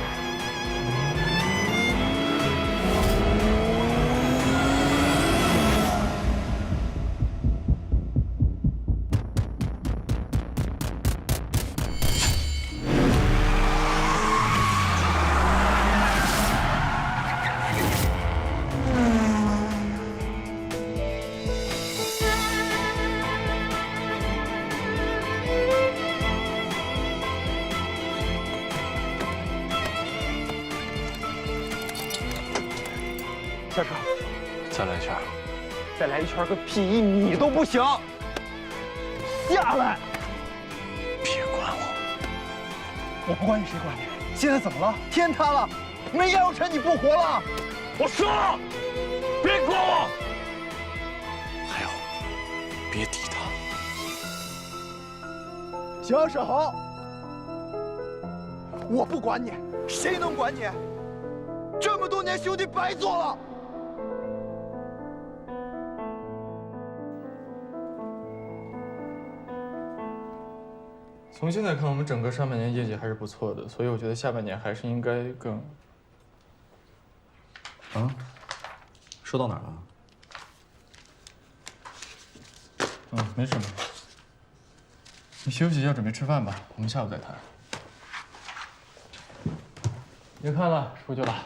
下车，再来一圈，再来一圈个屁！1米都不行！下来！别管我！我不管你，谁管你？现在怎么了？天塌了！没严有成，你不活了！我说了，别管我！还有，别抵他！行，沈侯，我不管你，谁能管你？这么多年兄弟白做了。从现在看，我们整个上半年业绩还是不错的，所以我觉得下半年还是应该更……啊？说到哪儿了？没什么。你休息一下，准备吃饭吧，我们下午再谈。别看了，出去了。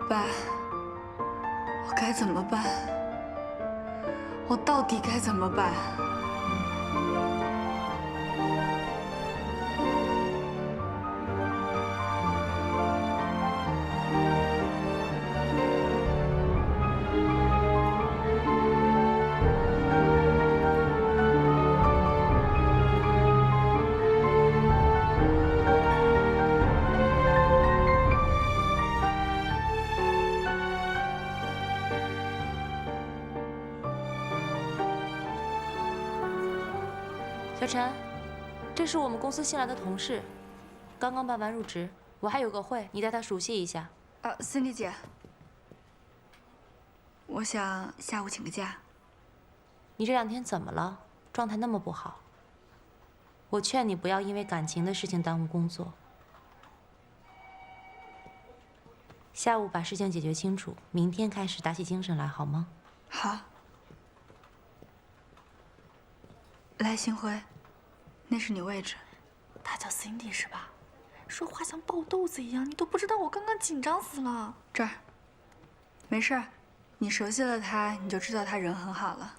爸，我该怎么办？我到底该怎么办？小陈，这是我们公司新来的同事，刚刚办完入职，我还有个会，你带他熟悉一下。Cindy 姐，我想下午请个假。你这2天怎么了？状态那么不好。我劝你不要因为感情的事情耽误工作。下午把事情解决清楚，明天开始打起精神来，好吗？好。来，星辉，那是你位置。她叫 Cindy 是吧？说话像爆豆子一样，你都不知道我刚刚紧张死了。这儿，没事儿，你熟悉了她，你就知道她人很好了。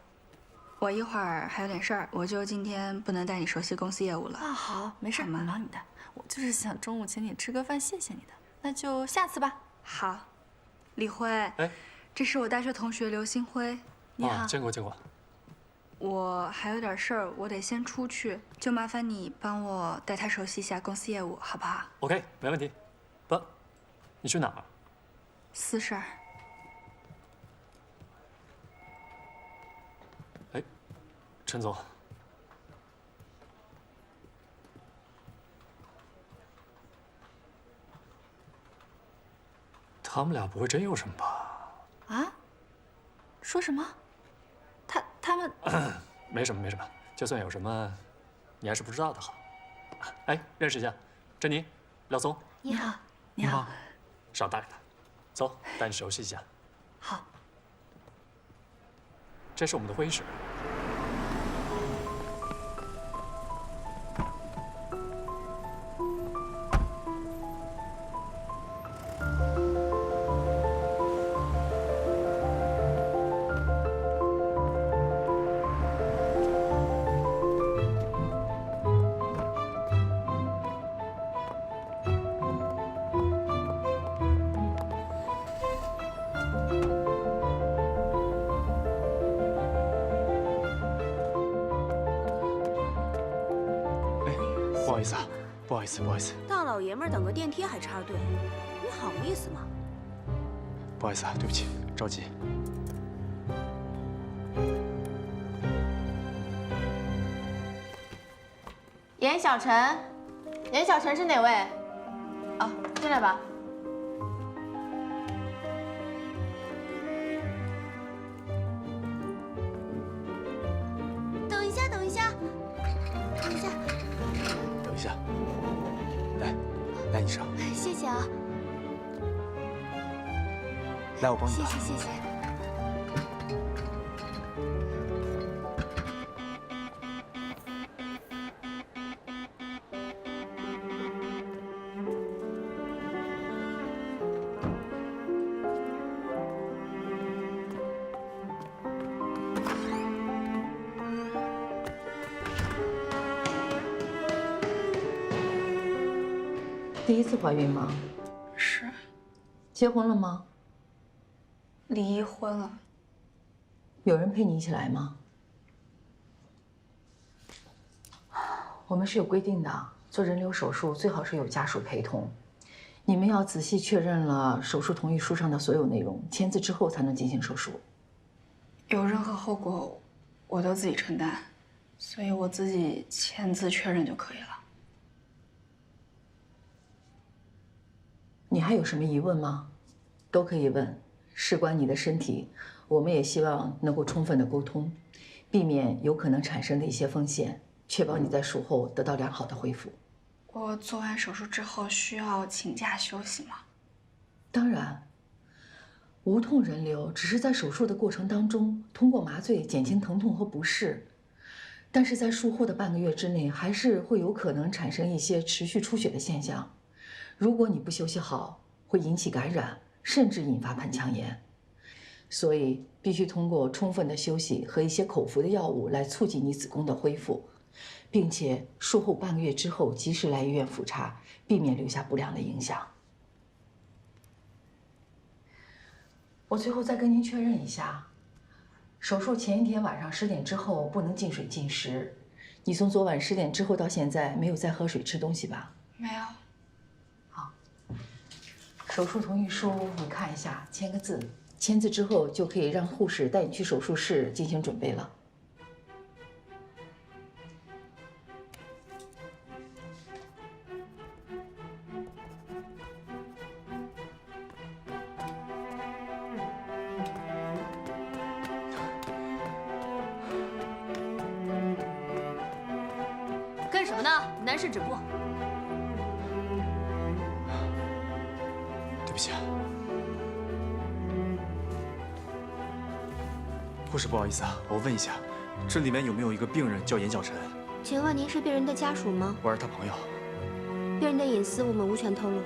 我一会儿还有点事儿，我就今天不能带你熟悉公司业务了。好，没事，你忙你的。我就是想中午请你吃个饭，谢谢你的。那就下次吧。好，李辉，这是我大学同学刘星辉。你好，见过见过。我还有点事儿，我得先出去，就麻烦你帮我带他熟悉一下公司业务，好不好 ？OK， 没问题。不，你去哪儿？私事儿。陈总，他们俩不会真有什么吧？啊？说什么？他们没什么没什么，就算有什么，你还是不知道的好。哎，认识一下，珍妮，廖松。你好，你好。少带他，走，带你熟悉一下。好。这是我们的会议室。意思啊，不好意思，不好意思，大老爷们儿等个电梯还插队，你好意思吗？不好意思啊，对不起，着急。严小晨，严小晨是哪位？啊，进来吧。等一下，等一下，等一下，等一下，来你上，谢谢啊，来我帮你吧。谢谢。第一次怀孕吗？是。结婚了吗？离婚了。有人陪你一起来吗？我们是有规定的，做人流手术最好是有家属陪同。你们要仔细确认了手术同意书上的所有内容，签字之后才能进行手术。有任何后果，我都自己承担，所以我自己签字确认就可以了。你还有什么疑问吗？都可以问。事关你的身体，我们也希望能够充分的沟通，避免有可能产生的一些风险，确保你在术后得到良好的恢复。我做完手术之后需要请假休息吗？当然，无痛人流只是在手术的过程当中通过麻醉减轻疼痛和不适，但是在术后的半个月之内，还是会有可能产生一些持续出血的现象。如果你不休息好，会引起感染，甚至引发盆腔炎。所以必须通过充分的休息和一些口服的药物来促进你子宫的恢复，并且术后半个月之后及时来医院复查，避免留下不良的影响。我最后再跟您确认一下，手术前一天晚上10点之后不能进水进食。你从昨晚10点之后到现在没有再喝水吃东西吧？没有。手术同意书你看一下，签个字，签字之后就可以让护士带你去手术室进行准备了。干什么呢？男士止步。对不起啊，护士，不好意思啊，我问一下，这里面有没有一个病人叫严小晨？请问您是病人的家属吗？我是他朋友。病人的隐私我们无权透露。